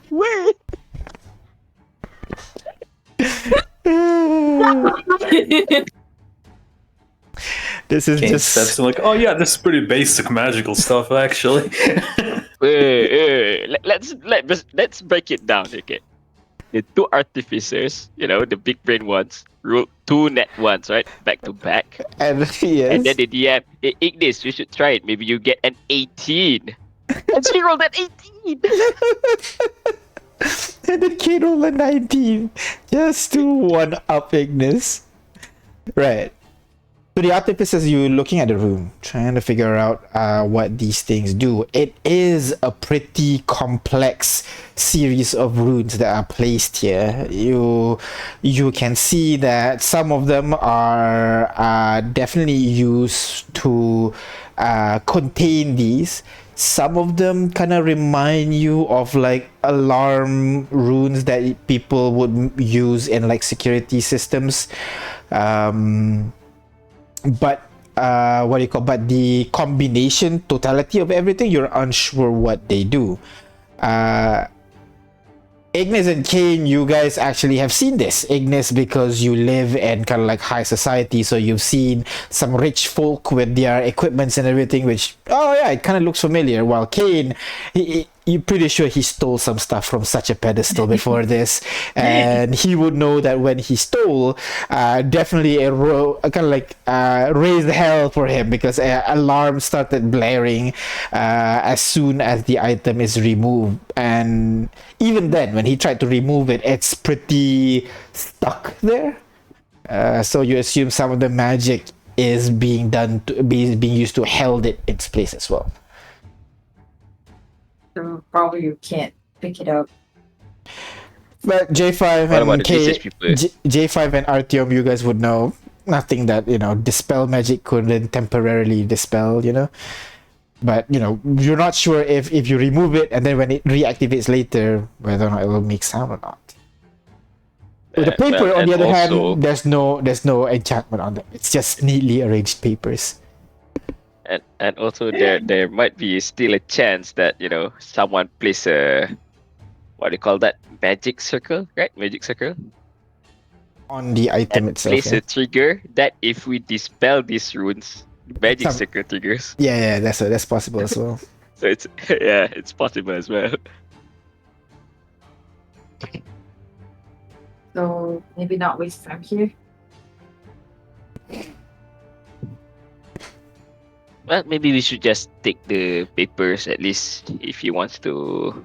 Where? This is Kane just steps in like, oh yeah, this is pretty basic magical stuff actually. Let's break it down. Okay, the two artificers, the big brain ones, rule two net ones, right, back to back, and and then yes. the DM, Ignis, you should try it. Maybe you get an 18. And she rolled an 18. And the kid rolled a 19 just to one up Ignis. Right. So the artificers, you're looking at the room, trying to figure out what these things do. It is a pretty complex series of runes that are placed here. You can see that some of them are definitely used to contain these. Some of them kind of remind you of like alarm runes that people would use in like security systems. But what do you call, but the combination totality of everything, you're unsure what they do. Ignis and Kane, you guys actually have seen this. Ignis, because you live in kind of like high society, so you've seen some rich folk with their equipments and everything, which, oh yeah, it kind of looks familiar. While Kane, you're pretty sure he stole some stuff from such a pedestal before this, and he would know that when he stole, definitely kind of like raised hell for him, because alarm started blaring as soon as the item is removed, and even then, when he tried to remove it, it's pretty stuck there. So you assume some of the magic is being used to held it in its place as well. So probably you can't pick it up. But J5 What about and the K, research people? J5 and Artyom, you guys would know nothing that dispel magic couldn't temporarily dispel. But you're not sure if you remove it and then when it reactivates later, whether or not it will make sound or not. With the paper, well, on the and other also- hand, there's no enchantment on them. It's just neatly arranged papers. And also there might be still a chance that someone plays a, what do you call that, magic circle, right? Magic circle, On the item and itself. place Yeah. a trigger that if we dispel these runes, magic Some- circle triggers. Yeah, that's possible as well. So it's yeah, it's possible as well. So maybe not waste time here. Well, maybe we should just take the papers, at least if he wants to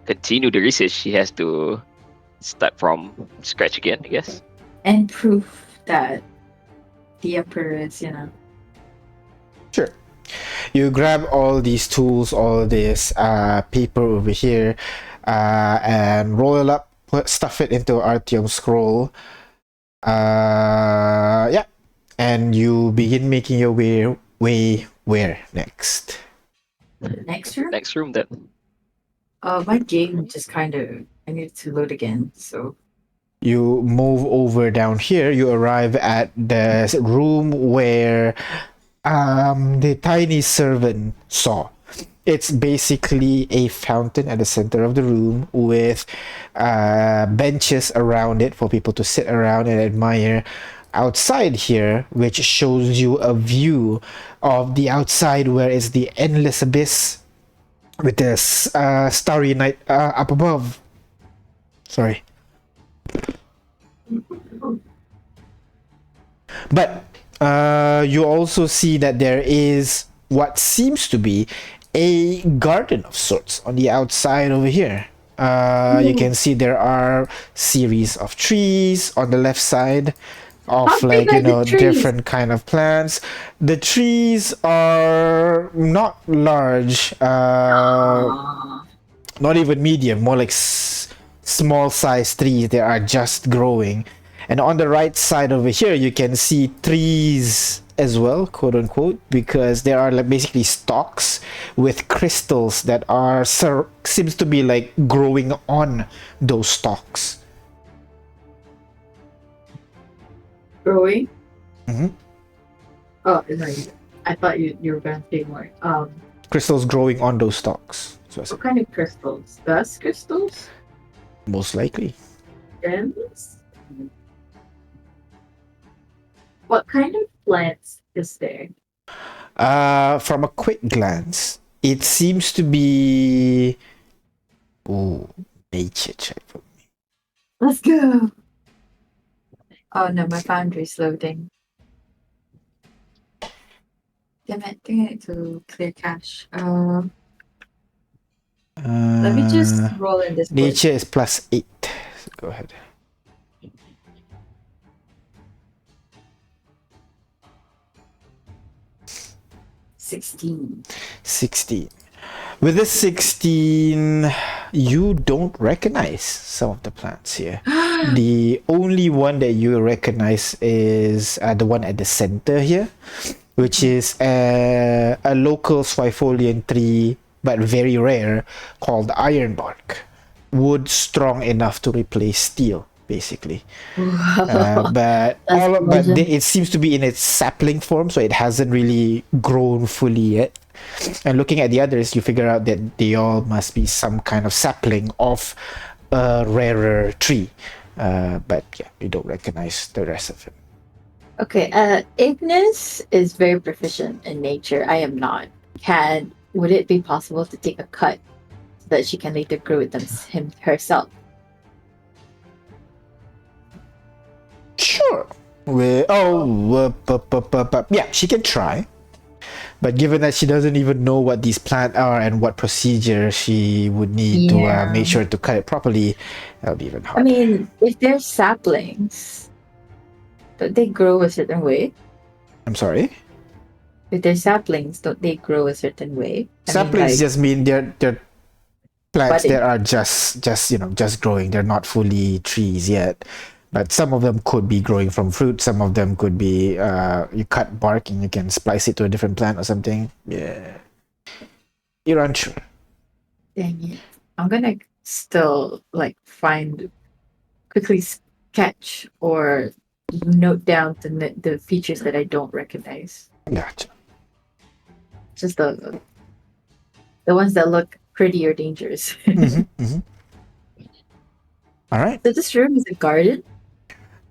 continue the research. He has to start from scratch again, I guess. And proof that the emperor is, Sure. You grab all these tools, all this paper over here, and roll it up, stuff it into Artyom's scroll. Yeah. And you begin making your way where next? next room. Next room then. My game just kind of, I need to load again. So You move over down here. You arrive at the room where the tiny servant saw. It's basically a fountain at the center of the room with benches around it for people to sit around and admire. Outside here, which shows you a view of the outside where it's the endless abyss with the starry night up above. Sorry. But you also see that there is what seems to be a garden of sorts on the outside over here. You can see there are series of trees on the left side of How big are the trees? different kind of plants. The trees are not large, Ah. not even medium, more like small size trees. They are just growing. And on the right side over here, you can see trees as well, quote unquote, because there are like basically stalks with crystals that are seems to be like growing on those stalks. Growing? Mm-hmm. Oh, no, I thought you were going to say more. Crystals growing on those stalks. So What kind of crystals? Dust crystals? most likely. Gems? What kind of plants is there? From a quick glance, it seems to be nature check. Let's go! Oh no, my foundry's loading. Damn it, I think I need to clear cache. Let me just roll in this. Nature is +8. So go ahead. $16. 16. With this 16, you don't recognize some of the plants here. The only one that you recognize is the one at the center here, which is a local Swifolian tree, but very rare, called ironbark. Wood strong enough to replace steel, basically. But it seems to be in its sapling form, so it hasn't really grown fully yet. And looking at the others, you figure out that they all must be some kind of sapling of a rarer tree. But yeah, you don't recognize the rest of it. Okay, Ignis is very proficient in nature. I am not. Would it be possible to take a cut so that she can later grow it herself? Sure. Yeah, she can try. But given that she doesn't even know what these plants are and what procedure she would need to make sure to cut it properly, that'll be even harder. I mean, if they're saplings, don't they grow a certain way? I'm sorry? If they're saplings, don't they grow a certain way? Saplings just mean they're plants budding. that are just growing. They're not fully trees yet. But some of them could be growing from fruit. Some of them could be you cut bark and you can splice it to a different plant or something. Yeah, you're unsure. Dang it! I'm gonna still quickly sketch or note down the features that I don't recognize. Gotcha. Just the ones that look pretty or dangerous. All right. So this room is a garden.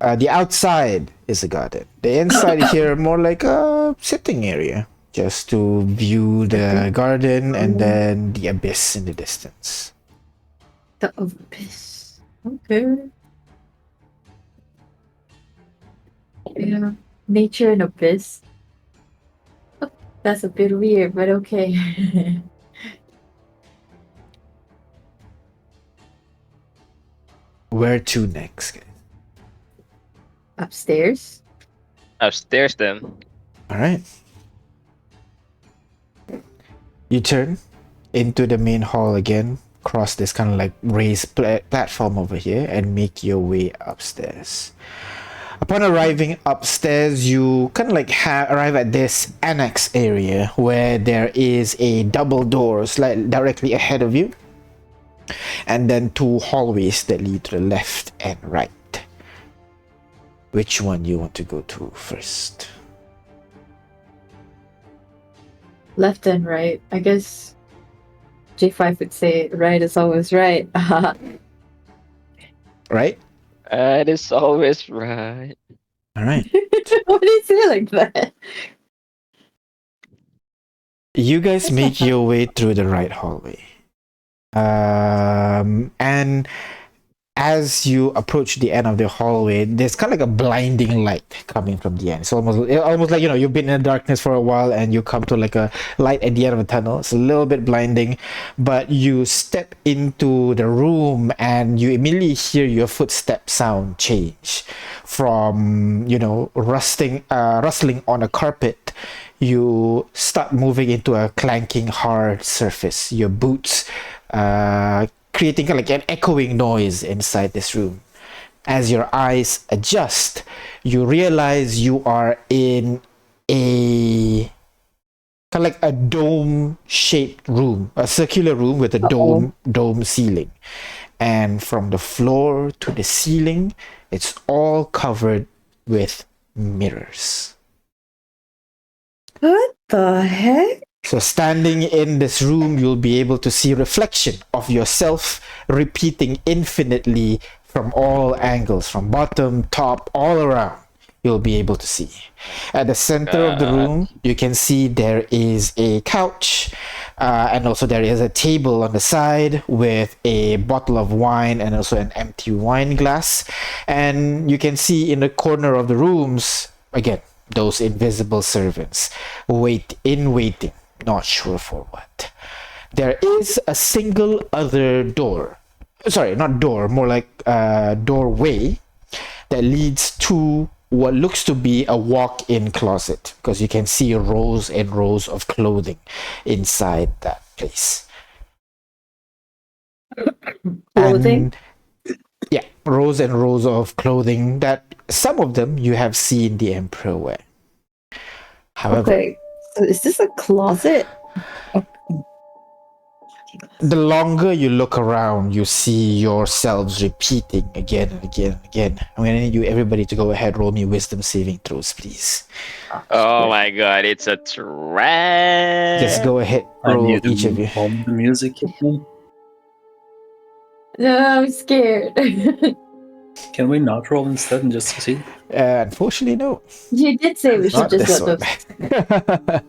The outside is a garden. The inside here more like a sitting area, just to view the garden and then the abyss in the distance. The abyss. Okay. Yeah. Nature and abyss. Oh, that's a bit weird, but okay. Where to next? Upstairs. Upstairs then. All right. You turn into the main hall again, cross this kind of like raised platform over here, and make your way upstairs. Upon arriving upstairs, you kind of like arrive at this annex area where there is a double door directly ahead of you, and then 2 hallways that lead to the left and right. Which one you want to go to first? Left and right. I guess J5 would say, right is always right. Right? That is always right. All right. Why do you say like that? You guys That's make not your way through the right hallway. And as you approach the end of the hallway, there's kind of like a blinding light coming from the end. It's almost like, you've been in the darkness for a while and you come to like a light at the end of the tunnel. It's a little bit blinding, but you step into the room and you immediately hear your footstep sound change from, rustling on a carpet. You start moving into a clanking hard surface. Your boots creating like an echoing noise inside this room. As your eyes adjust, you realize you are in a kind of like a dome-shaped room, a circular room with a dome ceiling. And from the floor to the ceiling, it's all covered with mirrors. What the heck? So standing in this room, you'll be able to see reflection of yourself repeating infinitely from all angles, from bottom, top, all around. You'll be able to see. At the center of the room, you can see there is a couch, and also there is a table on the side with a bottle of wine and also an empty wine glass. And you can see in the corner of the rooms, again, those invisible servants waiting, not sure for what. There is a single other door. Sorry, not door, more like a doorway that leads to what looks to be a walk-in closet, because you can see rows and rows of clothing inside that place. Clothing? And yeah, rows and rows of clothing that some of them you have seen the Emperor wear. However, Okay, so is this a closet? the longer you look around, you see yourselves repeating again and again and again. I'm gonna need everybody to go ahead, roll me wisdom saving throws, please. Oh my god, it's a trap. Just go ahead, I roll need each of you. home the music. No, I'm scared. Can we not roll instead and just see? Unfortunately, no. You did say we should Not just this let one. those.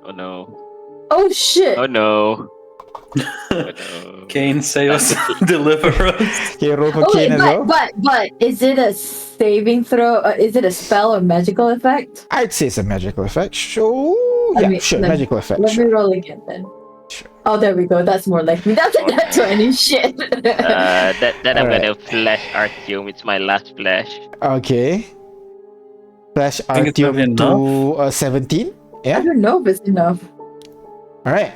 Oh no. Oh shit! Oh no. Oh no. Kane, save us, deliver us. Okay, roll for Oh Kane wait, as well. but is it a saving throw? Is it a spell or magical effect? I'd say it's a magical effect. Sure. I Yeah, mean, sure. let- Magical effect. Let me Sure. roll again then. Sure. Oh, there we go. That's more like me. That's a nat 20 shit. That I'm Alright. gonna flash Artyom. It's my last flash. Okay. Flash Think it's gonna be Artyom to 17. I Yeah. don't know if it's enough. All right.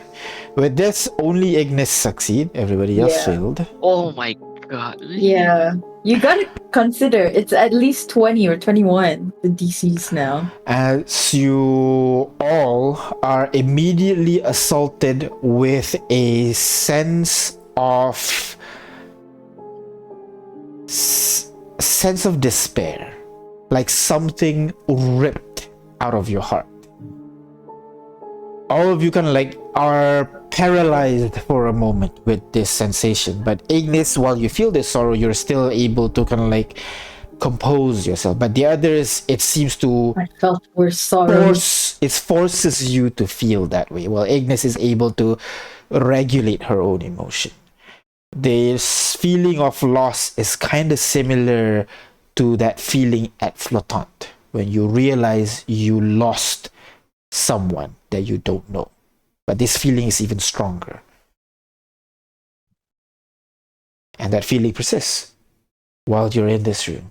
With this, only Ignis succeed. Everybody else Yeah. failed. Oh my god. Yeah. You gotta consider it's at least 20 or 21, the DCs now. As you all are immediately assaulted with a sense of despair, like something ripped out of your heart. All of you kind of like are paralyzed for a moment with this sensation, but Ignis, while you feel this sorrow, you're still able to kind of like compose yourself. But the others, it seems to I felt worse sorrow. forces you to feel that way. While Ignis is able to regulate her own emotion. This feeling of loss is kind of similar to that feeling at Flottant when you realize you lost someone that you don't know. But this feeling is even stronger. And that feeling persists while you're in this room.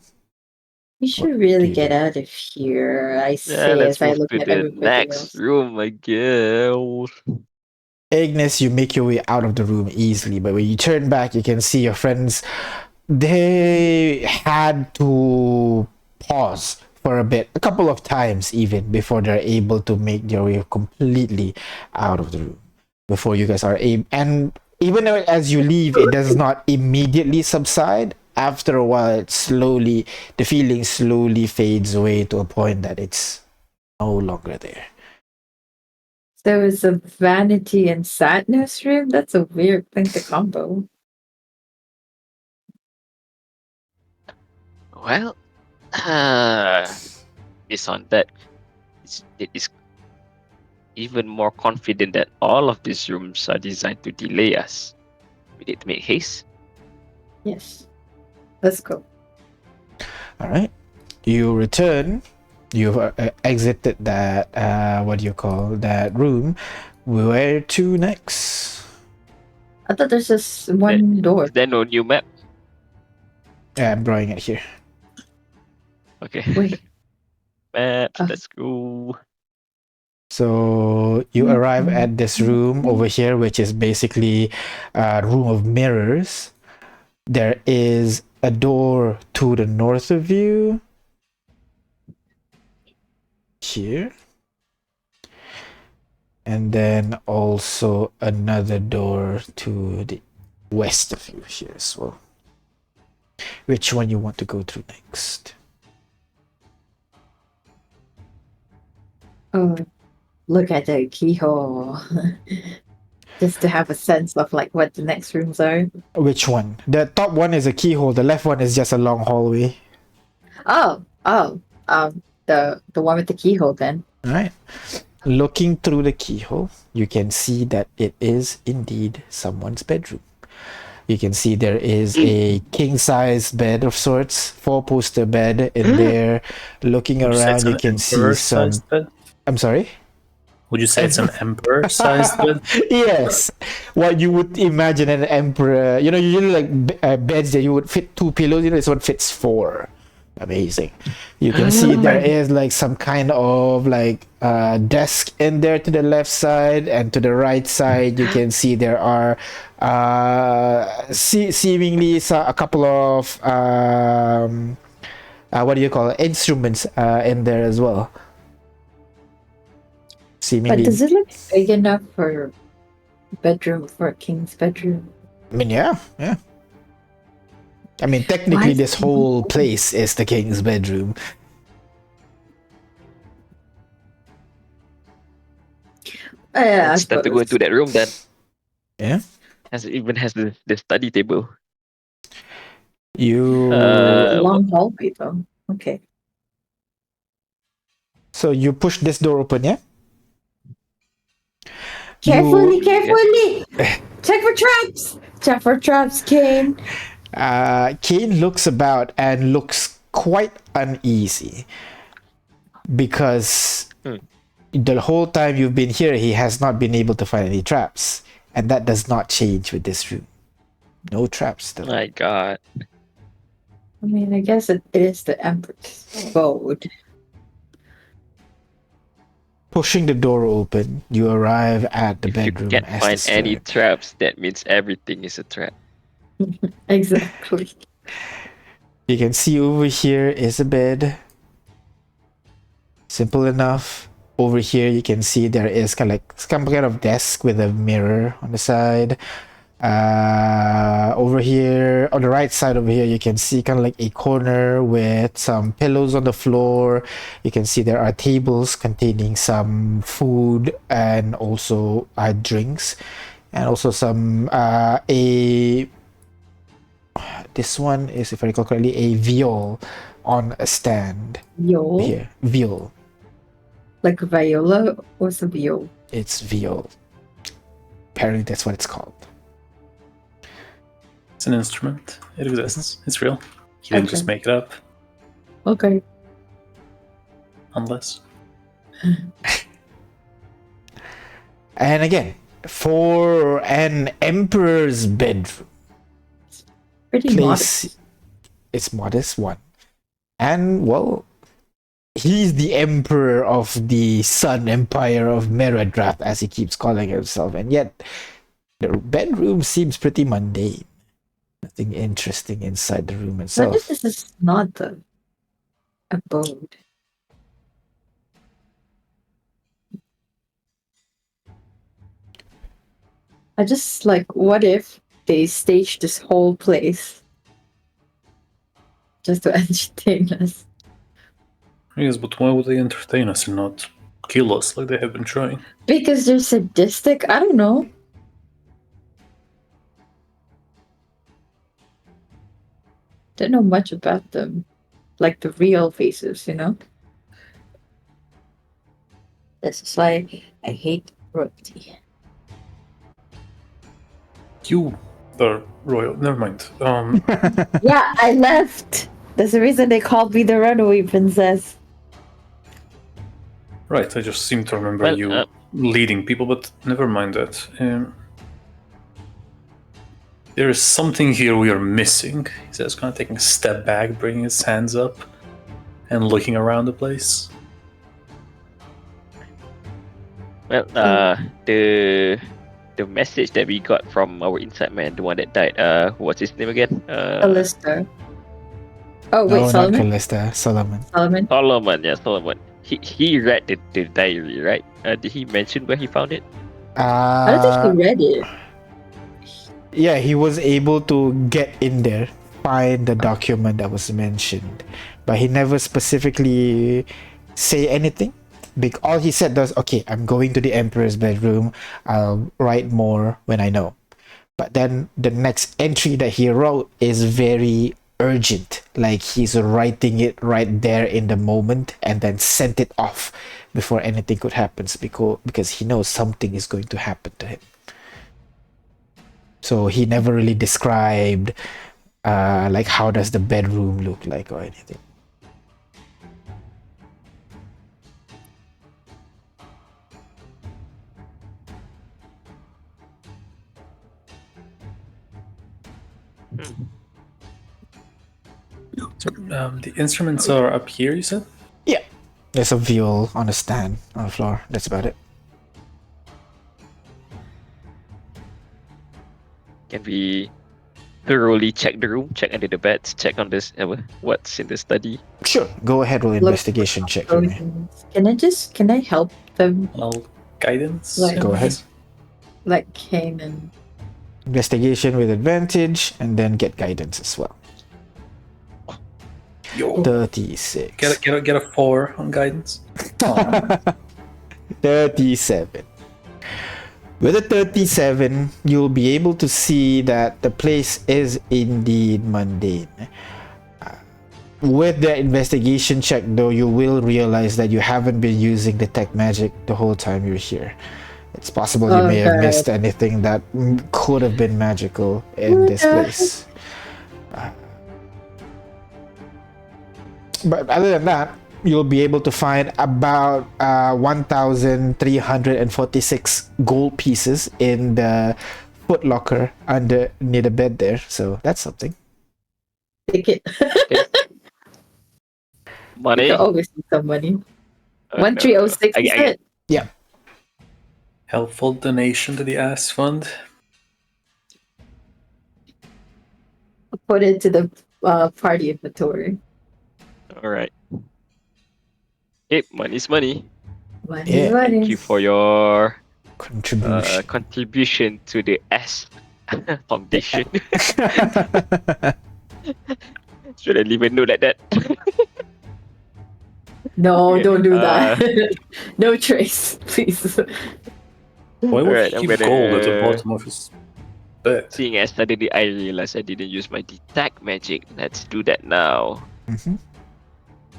We should What really do you get do? out of here. I Yeah, say let's as I move look to at the everybody next else. room, I guess. Ignis, you make your way out of the room easily, but when you turn back, you can see your friends. They had to pause for a bit, a couple of times even, before they're able to make their way completely out of the room. Before you guys are able, and even as you leave, it does not immediately subside. After a while, the feeling slowly fades away to a point that it's no longer there. So it's a vanity and sadness room? That's a weird thing to combo. Well, based on that, it is even more confident that all of these rooms are designed to delay us. We need to make haste. Yes. Let's go. All right. You return. You've exited that, what do you call that room? Where to next? I thought there's just one door. Is there no new map? Yeah, I'm drawing it here. Okay. Wait. Maps, let's go. So you arrive at this room over here, which is basically a room of mirrors. There is a door to the north of you. Here. And then also another door to the west of you here as well. Which one you want to go through next? Oh, look at the keyhole. Just to have a sense of like what the next rooms are. Which one? The top one is a keyhole. The left one is just a long hallway. The one with the keyhole then. All right. Looking through the keyhole, you can see that it is indeed someone's bedroom. You can see there is a king-size bed of sorts, 4-poster bed in there. Looking Would you say around, it's you an can see some. emperor-sized bed? I'm sorry? Would you say it's an emperor-sized bed? Yes, what you would imagine an emperor. You know, usually like beds that you would fit 2 pillows. You know, this one fits 4. Amazing. You can see there is like some kind of like desk in there to the left side, and to the right side you can see there are seemingly a couple of what do you call it, instruments in there as well. Seemingly. But does it look big enough for bedroom, for a king's bedroom? I mean, yeah. I mean, technically, this whole place is the king's bedroom. Let's start to go into that room then. Yeah. Even has the study table. You. Long hallway though. Okay. So you push this door open, yeah? Carefully, You- carefully! Check for traps! Check for traps, Kane. Kane looks about and looks quite uneasy because the whole time you've been here, he has not been able to find any traps, and that does not change with this room. No traps still. My God. I mean, I guess it is the Emperor's code. Pushing the door open, you arrive at the If you bedroom. can't as find the any third. traps, that means everything is a trap. Exactly. You can see over here is a bed. Simple enough. Over here you can see there is kind of desk with a mirror on the side. Over here on the right side over here you can see kind of like a corner with some pillows on the floor. You can see there are tables containing some food and also drinks, and also some this one is, if I recall correctly, a viol on a stand Viol? here. Viol. Like viola? What's a viol? It's viol. Apparently that's what it's called. It's an instrument. It exists. It's real. You didn't just Okay. make it up. Okay. Unless. And again, for an emperor's bedroom, Pretty modest. place, it's modest one. And well, he's the emperor of the Sun Empire of Meradrath, as he keeps calling himself, and yet the bedroom seems pretty mundane. Nothing interesting inside the room What itself. if this is not the abode? I just like, what if they staged this whole place just to entertain us? Yes, but why would they entertain us or not? kill us like they have been trying? Because they're sadistic? I don't know. Don't know much about them. Like the real faces, you know? This is why I hate royalty. You are royal. Never mind. Yeah, I left. That's the reason they called me the runaway princess. Right. I just seem to remember Well, you leading people, but never mind that. There is something here we are missing. He says, kind of taking a step back, bringing his hands up, and looking around the place. Well, the message that we got from our inside man, the one that died, what's his name again? Alistair. Oh, wait, No, not Solomon? Callista. Solomon. Solomon? Solomon, yeah, Solomon. He read the diary, right? Did he mention where he found it? I don't think he read it. Yeah, he was able to get in there, find the document that was mentioned, but he never specifically say anything. All he said was, "Okay, I'm going to the Emperor's bedroom. I'll write more when I know." But then the next entry that he wrote is very urgent, like he's writing it right there in the moment and then sent it off before anything could happen, because he knows something is going to happen to him. So he never really described like how does the bedroom look like or anything. So, the instruments are up here, you said? Yeah, there's a viol on a stand on the floor. That's about it. Can we thoroughly check the room, check under the beds, check on this what's in the study? Sure, go ahead, roll investigation check for me. Can I help them? Well, guidance? Like- Go ahead. Like Kanan. Investigation with advantage, and then get guidance as well. Yo, 36. get a 4 on guidance. Aw. 37. With a 37, you'll be able to see that the place is indeed mundane. With the investigation check, though, you will realize that you haven't been using detect magic the whole time you're here. It's possible you may have Okay. missed anything that could have been magical in this place. But other than that, you'll be able to find about 1,346 gold pieces in the footlocker near the bed there. So that's something. Take it. Money? You can always need some money. No. 1306 is it? Helpful donation to the ass fund. Put it to the party inventory. Alright. Hey, money's money. Money, Yeah, money. Thank you for your Contribution. contribution to the S Foundation. Should I leave a note like that? No, Okay, don't do that. No trace, please. Why would Alright, he I'm keep gold at the gonna- bottom of his bed? Seeing as suddenly I realized I didn't use my detect magic, let's do that now. Mhm.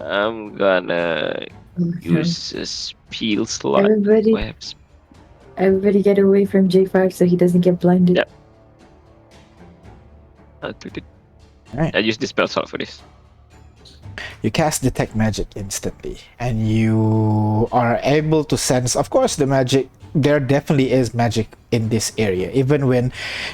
I'm gonna use a spiel slot. Everybody, Do I have everybody get away from J5 so he doesn't get blinded. Yep. I'll do the- Alright. I use the spell slot for this. You cast detect magic instantly, and you are able to sense, of course, the magic. There definitely is magic in this area. Even when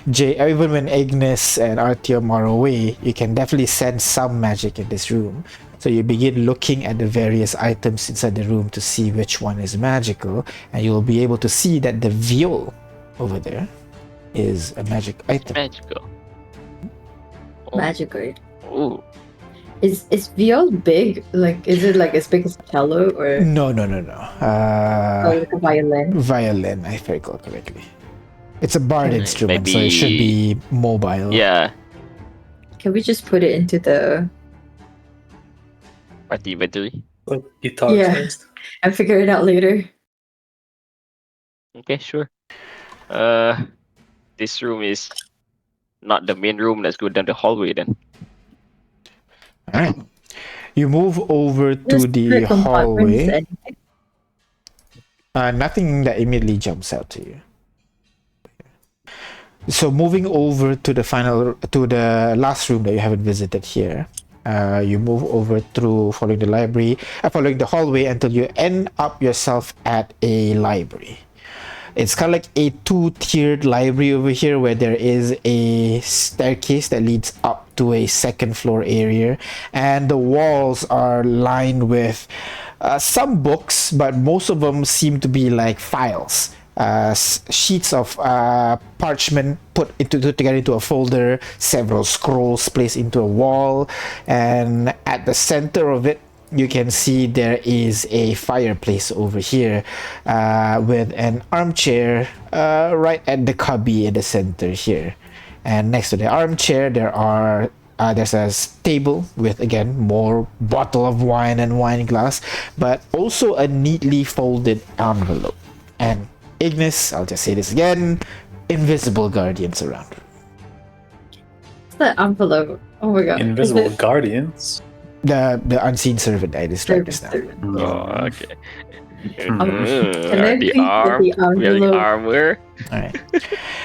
Agnes and Artyom are away, you can definitely sense some magic in this room. So you begin looking at the various items inside the room to see which one is magical, and you'll be able to see that the viol over there is a magic item. Magical. Magically. Ooh. Is viol big? Like, is it like as big as cello or No. like a violin? Violin, if I recall correctly. It's a bard Okay. instrument, so it should be mobile. Yeah. Can we just put it into the? Party inventory. Like guitar Yeah. sized. and figure it out later. Okay, sure. This room is not the main room. Let's go down the hallway then. All right. You move over to Just the secret compartments hallway. and Nothing that immediately jumps out to you. So moving over to the last room that you haven't visited here. You move over through following the hallway until you end up yourself at a library. It's kind of like a two-tiered library over here where there is a staircase that leads up to a second floor area, and the walls are lined with some books, but most of them seem to be like files. Sheets of parchment put together into a folder, several scrolls placed into a wall, and at the center of it you can see there is a fireplace over here with an armchair right at the cubby in the center here. And next to the armchair there's a table with again more bottle of wine and wine glass, but also a neatly folded envelope. And Ignis, I'll just say this again, invisible guardians around. what's the envelope? Oh my god. Invisible guardians. The unseen servant I described just now. Oh, okay. Can I The peek at arm. the We have the envelope? armor. All right.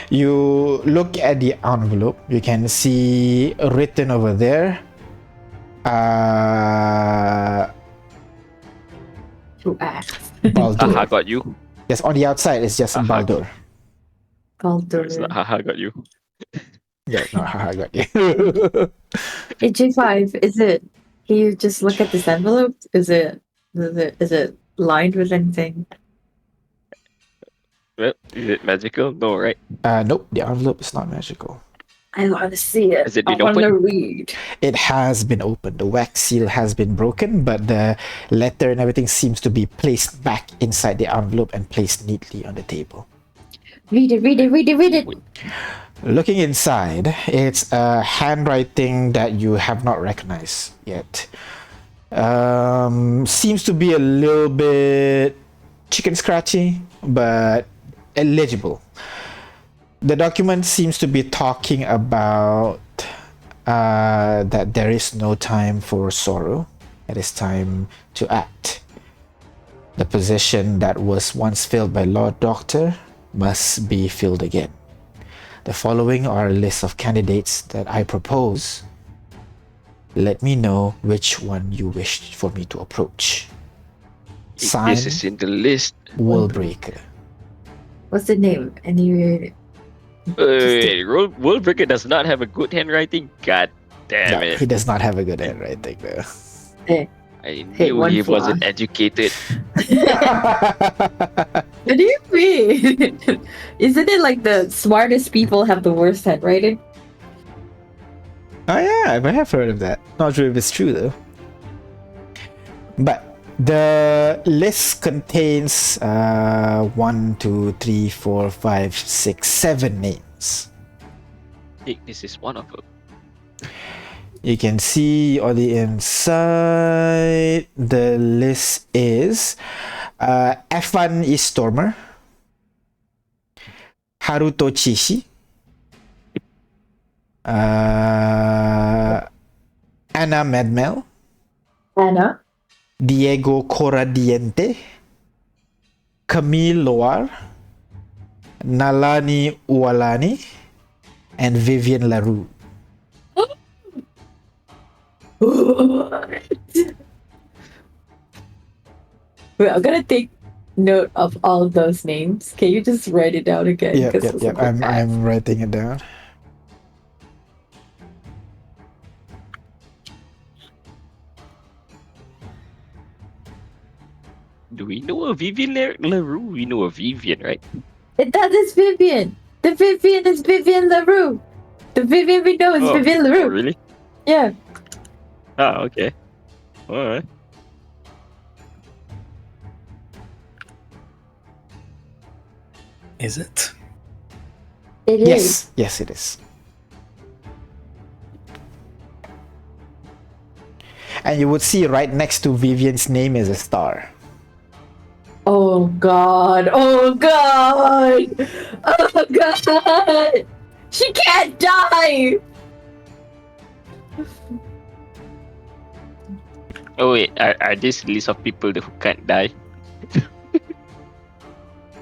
You look at the envelope. You can see written over there. To ask. Baldur. Haha, got you. Yes, on the outside it's just Baldur. It's not haha, got you. Yeah, no, haha, got you. Hey J5, is it? Can you just look at this envelope? Is it lined with anything? Well, is it magical? No, right? Nope, the envelope is not magical. I want to see it. Has it I been want to opened? read. It has been opened. The wax seal has been broken, but the letter and everything seems to be placed back inside the envelope and placed neatly on the table. Read it, read it, read it, read it. Looking inside, it's a handwriting that you have not recognized yet. Seems to be a little bit chicken scratchy, but illegible. The document seems to be talking about that there is no time for sorrow. It is time to act. The position that was once filled by Lord Doctor must be filled again. The following are a list of candidates that I propose. Let me know which one you wish for me to approach. Sign, This is in the list. Willbreaker. What's the name? Any Wait, Worldbreaker does not have a good handwriting? God damn No, it. he does not have a good handwriting though. I Hey, knew one he flaw. wasn't educated. What do you mean? Isn't it like the smartest people have the worst handwriting? Oh yeah, I might have heard of that. Not sure if it's true though. But the list contains 1, 2, 3, 4, 5, 6, 7 names. I think this is one of them. You can see on the inside the list is F1 Stormer, Haruto Chishi, Anna Medmel, Anna. Diego Coradiente, Camille Loire, Nalani Ualani, and Vivian LaRue. Wait, I'm gonna take note of all of those names. Can you just write it down again? Yep. 'Cause it's a bit fast. I'm writing it down. Do we know a Vivian LaRue? We know a Vivian, right? That is Vivian. The Vivian is Vivian LaRue. The Vivian we know is Vivian Oh, LaRue. really? Yeah. Ah, okay. Alright. Is it? It is. Yes, yes, it is. And you would see right next to Vivian's name is a star. Oh God! Oh God! Oh God! She can't die! Oh wait, are this list of people who can't die?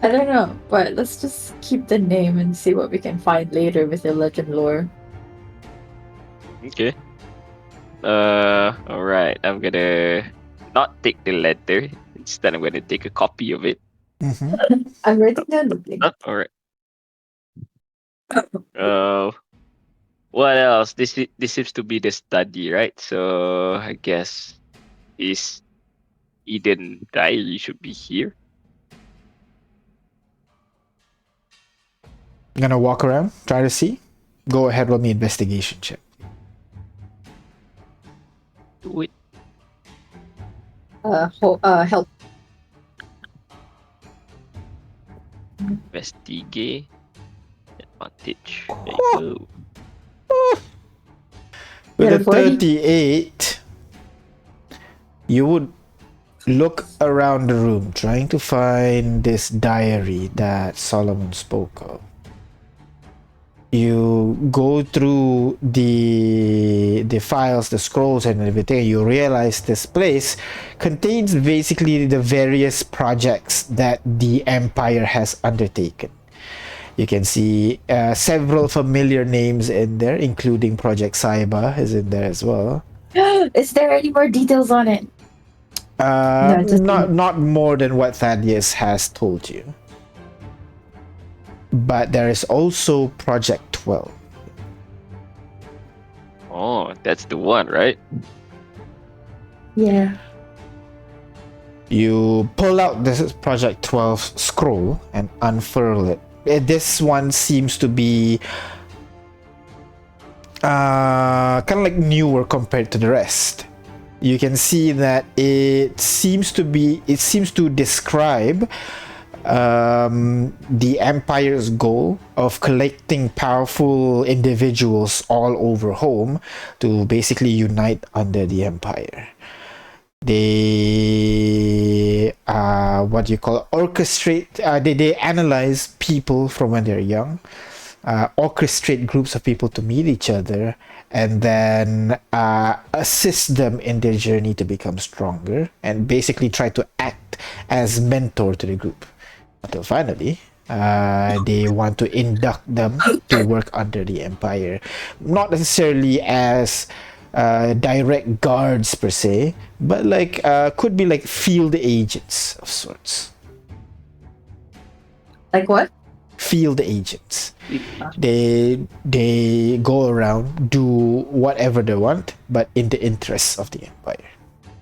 I don't know, but let's just keep the name and see what we can find later with the legend lore. Okay. Alright. I'm gonna not take the letter. Instead, I'm gonna take a copy of it. Mm-hmm. I'm writing down the thing. Alright. What else? This seems to be the study, right? So I guess is Eden Diary should be here. Gonna walk around, try to see. Go ahead, roll me investigation check. Do it. Help. Investigate. Advantage. There you go. With Got a a 40. 38, you would look around the room trying to find this diary that Solomon spoke of. You go through the files, the scrolls and everything. You realize this place contains basically the various projects that the Empire has undertaken. You can see several familiar names in there, including Project Saiba is in there as well. Is there any more details on it? No, just Not more than what Thaddeus has told you. But there is also Project 12. Oh, that's the one, right? yeah. You pull out this Project 12 scroll and unfurl it. This one seems to be kind of like newer compared to the rest. You can see that it seems to describe the Empire's goal of collecting powerful individuals all over home to basically unite under the Empire. They orchestrate. They analyze people from when they're young, orchestrate groups of people to meet each other, and then assist them in their journey to become stronger, and basically try to act as mentor to the group. Until finally, they want to induct them to work under the Empire. Not necessarily as direct guards per se, but like could be like field agents of sorts. Like what? Field agents. They go around, do whatever they want, but in the interests of the Empire,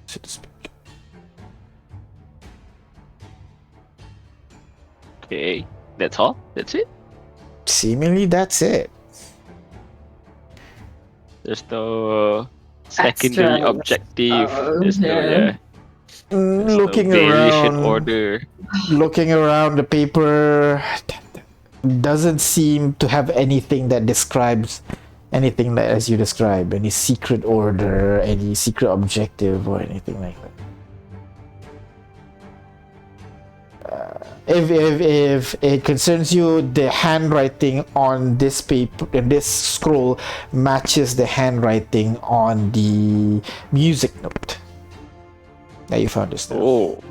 so to speak. Okay. That's all? That's it? Seemingly, that's it. There's no secondary Extra. objective. Oh, There's no yeah. There's Looking no variation around, order. looking around the paper doesn't seem to have anything that describes anything like as you describe, any secret order, any secret objective, or anything like that. If it concerns you, the handwriting on this paper, in this scroll, matches the handwriting on the music note that you found just now. Oh.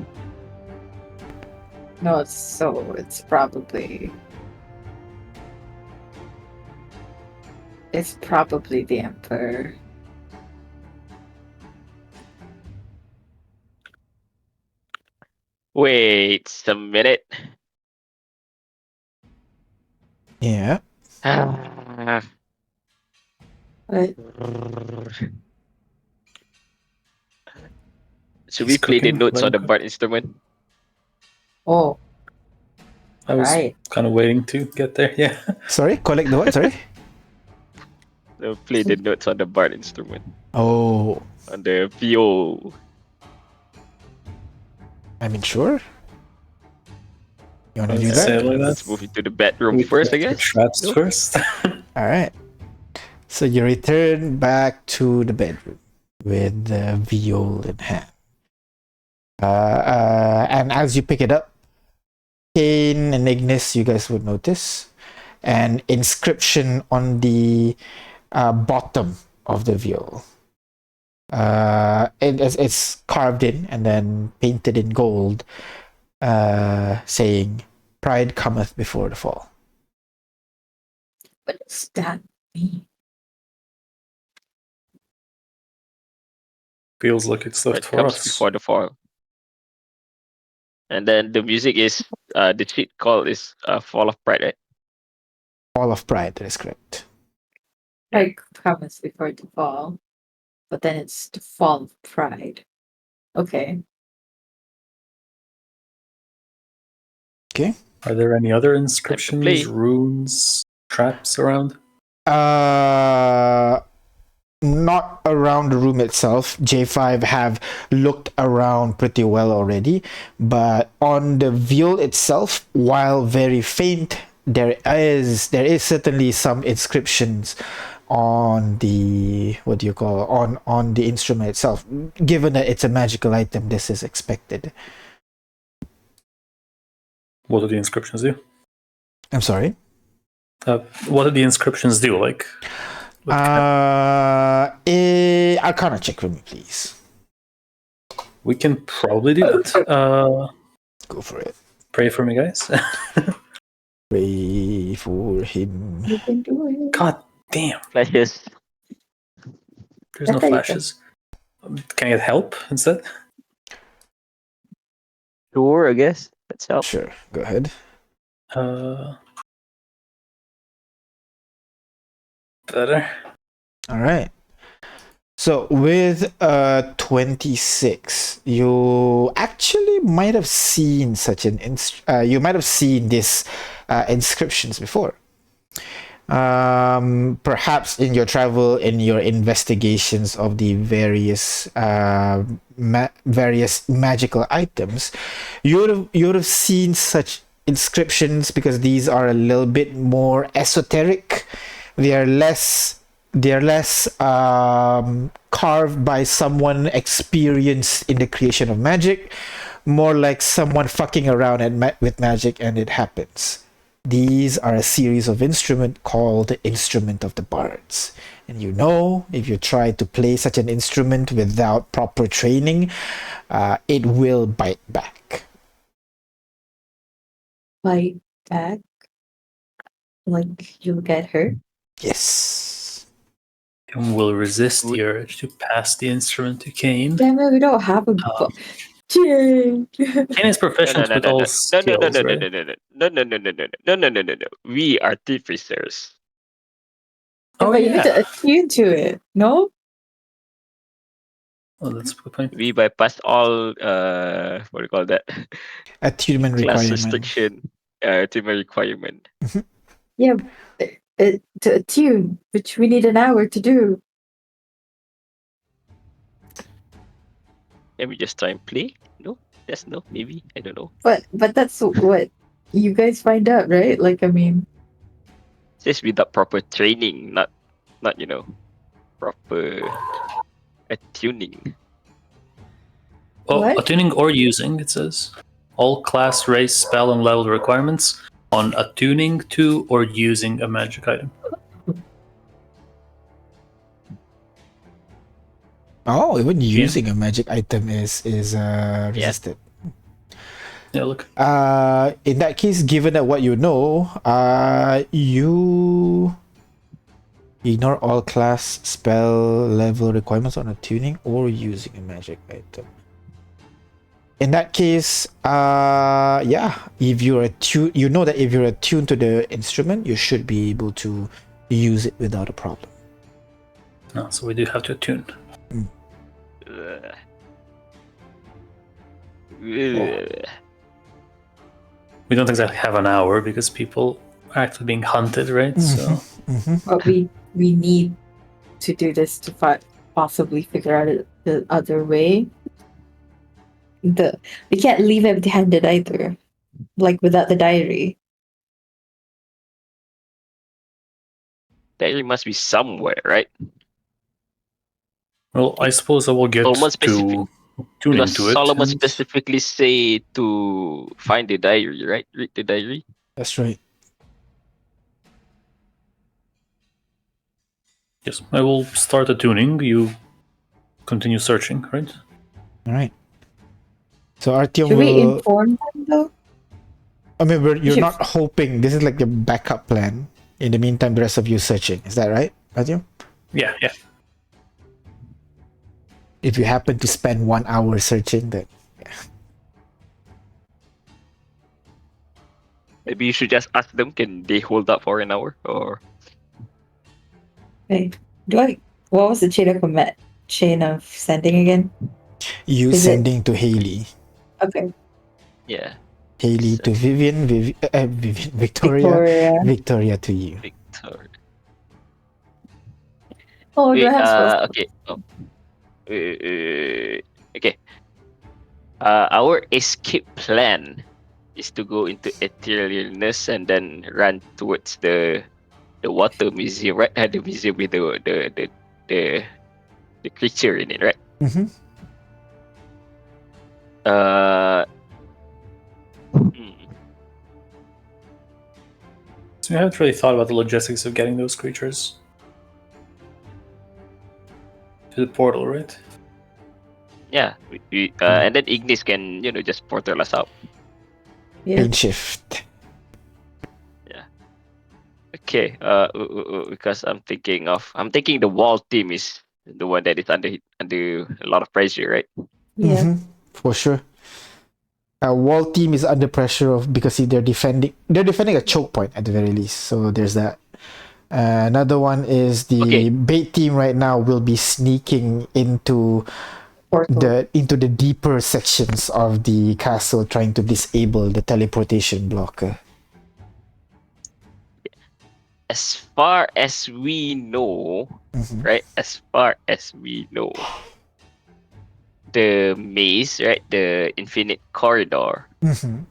No, it's probably. It's probably the Emperor. Wait a minute. Yeah. Ah. What? Should He's we play the cooking, notes on the letting bar instrument? Oh, I was right. kind of waiting to get there. Yeah. Sorry, collect the what? Sorry. Play the notes on the bar instrument. Oh, On the VO. I mean, sure. You want to do Let's say that? it like Let's that. move into the bedroom We first, I collect guess. our Traps Nope. first. All right. So you return back to the bedroom with the viol in hand. And as you pick it up, Kane and Ignis, you guys would notice an inscription on the bottom of the viol. It's carved in and then painted in gold, saying, "Pride cometh before the fall." What does that mean? Feels like it's left It for comes us. before the fall. And then the music is the cheat call is Fall of Pride, right? Fall of Pride, that is correct. Pride comes before the fall, but then it's the fall of pride. Okay. Are there any other play. inscriptions, runes, traps around? Not around the room itself. J5 have looked around pretty well already, but on the viol itself, while very faint, there is certainly some inscriptions on the on the instrument itself. Given that it's a magical item, this is expected. What do the inscriptions do? I'm sorry. What do the inscriptions do? Like, Arcana check for me, please. we can probably do that. Go for it. Pray for me, guys. Pray for him. You can do it. God damn, Flashes. there's no Okay. flashes. Can I get help instead? Sure, I guess. Let's help. Sure, go ahead. Better. All right. So with 26, you actually might have seen such an you might have seen this inscriptions before. Perhaps in your travel, in your investigations of the various various magical items, you would have seen such inscriptions because these are a little bit more esoteric. They are less carved by someone experienced in the creation of magic, more like someone fucking around with magic and it happens. These are a series of instruments called the Instrument of the Bards. And you know, if you try to play such an instrument without proper training, it will bite back. Bite back? Like you'll get hurt? Yes. And will resist the urge to pass the instrument to Kane. Damn it, we don't have a Jake. Kane is proficient with all skills, right? No. We are artificers. Oh, But you need to yeah. attune to it, no? Oh, that's a good point. We bypass all what do you call that? Attunement Class requirement. restriction. Attunement requirement. Yeah, to attune, which we need an hour to do. Can we just try and play? No? Yes, no, maybe. I don't know. But that's what you guys find out, right? Like, I mean, Just without proper training, not proper attuning. Oh, What? attuning or using, it says. All class, race, spell, and level requirements on attuning to or using a magic item. Oh, even using a magic item is resisted. Yeah, look. In that case, given that what you know, you ignore all class, spell, level requirements on attuning or using a magic item. In that case, if you're attuned, you know that if you're attuned to the instrument, you should be able to use it without a problem. No, so we do have to attune. Ugh. We don't exactly have an hour because people are actually being hunted, right? So but we need to do this to possibly figure out the other way. We can't leave empty-handed either. Like without the diary. Diary must be somewhere, right? well, I suppose I will get Or more specific. to Tuning Because to it. Solomon and- specifically say to find the diary, right? Read the diary. That's right. Yes, I will start the tuning. You continue searching, right? All right. So Artyom Should we will. inform them though? I mean, you're should- not hoping. This is like the backup plan. In the meantime, the rest of you searching. Is that right, Artyom? Yeah, yeah. If you happen to spend 1 hour searching, then Maybe you should just ask them, can they hold up for an hour? Or Hey, what was the chain of sending again? you Is it- sending to Haley, Okay. yeah, Haley to Vivian, Vivian, Victoria, Victoria to you. Victor. Oh, do I Wait, have spells? okay. Oh. Okay. Our escape plan is to go into etherealness and then run towards the water museum, right? The museum with the creature in it, right? Mm-hmm. Hmm. So you haven't really thought about the logistics of getting those creatures to the portal, right? Yeah, and then Ignis can just portal us out. Yeah. Pain shift. Okay, because I'm thinking the wall team is the one that is under a lot of pressure, right? Yeah. Mm-hmm. For sure. Wall team is under pressure because they're defending a choke point at the very least. So there's that. Another one is the Okay. bait team right now will be sneaking into Portal. the deeper sections of the castle, trying to disable the teleportation blocker. As far as we know, Mhm. right? As far as we know, the maze, right? The infinite corridor Mhm.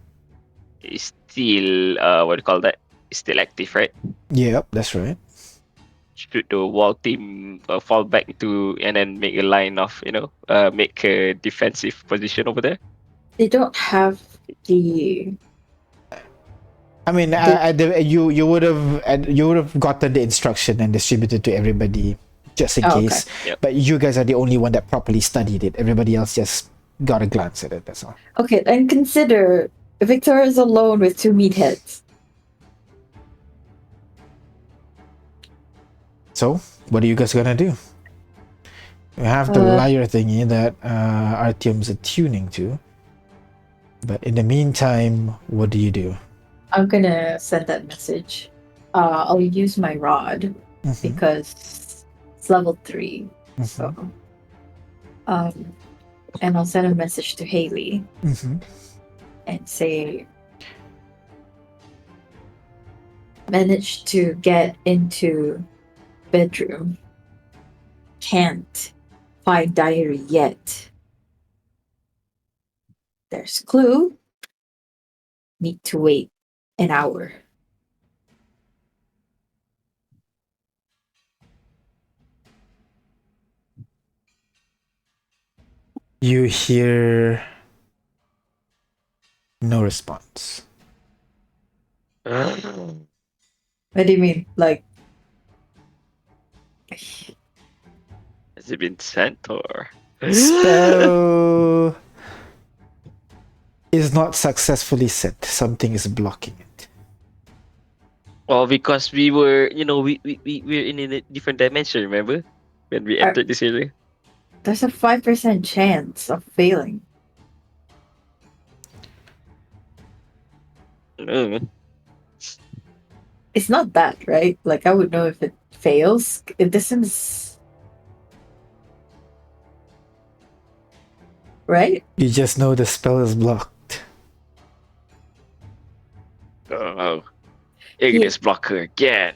is still what do you call that? Is still active, right? Yep, that's right. Should the wall team fall back into and then make a line of make a defensive position over there? They don't have the. I mean, you would have gotten the instruction and distributed to everybody just in Oh, okay. case. Yep. But you guys are the only one that properly studied it. Everybody else just got a glance at it. That's all. Okay, and consider Victoria's alone with 2 meatheads. So, what are you guys gonna do? You have the lyre thingy that Artyom's attuning to. But in the meantime, what do you do? I'm gonna send that message. I'll use my rod Mhm, because it's level 3. mhm, So, and I'll send a message to Haley mhm. and say, managed to get into bedroom. Can't find diary yet. There's clue. Need to wait an hour. You hear no response. What do you mean? Like, Has it been sent or? Spell is not successfully set. Something is blocking it. Well, because we were, we're in a different dimension. Remember when we Are- entered this area? there's a 5% chance of failing. Mm. It's not that, right? Like, I would know if it fails. This is. Right? You just know the spell is blocked. Oh, Ignis blocker again.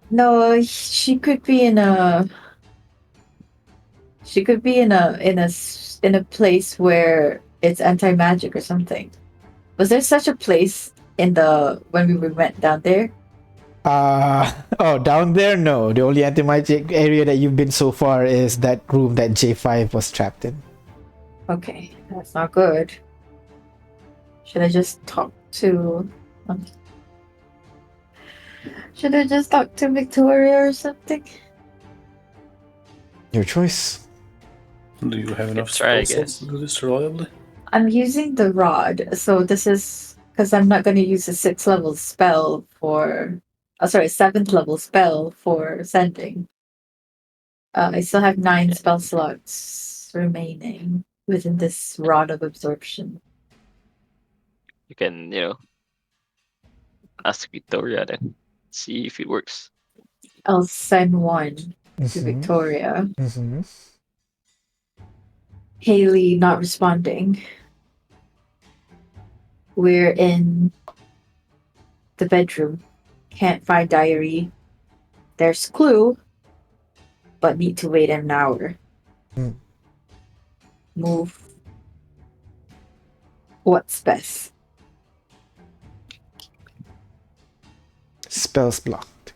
No, she could be in a. She could be in a place where it's anti magic or something. Was there such a place when we went down there? Down there, no. The only anti-magic area that you've been so far is that room that J5 was trapped in. Okay, that's not good. Should I just talk to? Should I just talk to Victoria or something? Your choice. Do you have enough try, I spell slots guess. to do this reliably? I'm using the rod, so this is because I'm not going to use a 6th level spell for. Oh, sorry, 7th level spell for sending. I still have 9 spell slots remaining within this rod of absorption. You can, ask Victoria then. See if it works. I'll send one to Mhm. Victoria. Mhm. Haley not responding. We're in the bedroom. Can't find diary. There's clue, but need to wait an hour. Mm. Move. What's best? Spells blocked.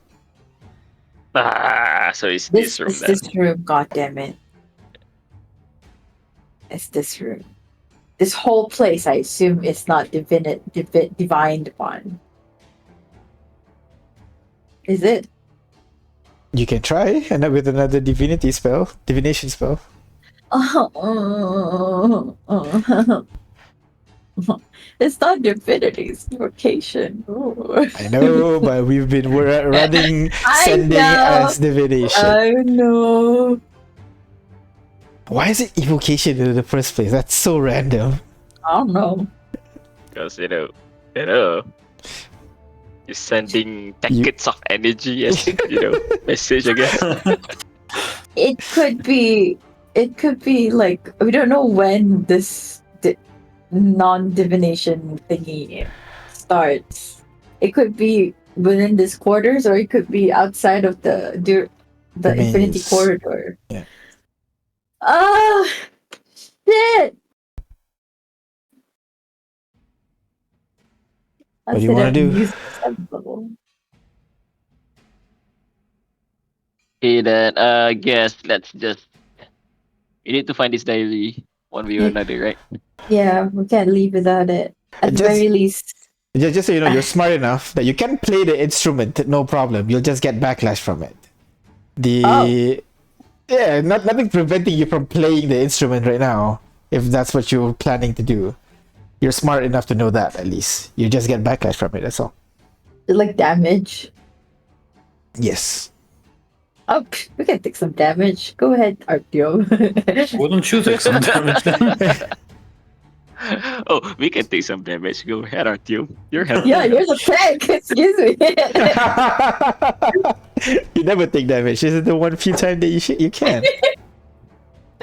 So it's This this room is then. this room, goddammit. It's this room. This whole place, I assume, is not divined upon. Is it? You can try and with another divination spell. It's not divinity, it's vocation. Ooh. I know, but we've been running I sending know. as divination. I know. Why is it evocation in the first place? That's so random. I don't know. Because, you're sending packets of energy as, message, I guess. It could be. It could be like we don't know when this non-divination thingy starts. It could be within this quarters, or it could be outside of the Infinity Maze. Corridor. Yeah. Ah, shit! What do you want to do? Use the 7th level. Okay, then, guess let's just. We need to find this diary one way or another, right? Yeah, we can't leave without it. At the Just- very least. Just so you know, you're smart enough that you can play the instrument, no problem. You'll just get backlash from it. Yeah, nothing preventing you from playing the instrument right now, if that's what you're planning to do. You're smart enough to know that at least. You just get backlash from it, that's all. Like damage. Yes. Oh, we can take some damage. Go ahead, Artyom. Why don't you take some damage then? Oh, we can take some damage. Go ahead, Artyom. You're helping. Yeah, you're the tank. Excuse me. You never take damage. This is the one few time that you can.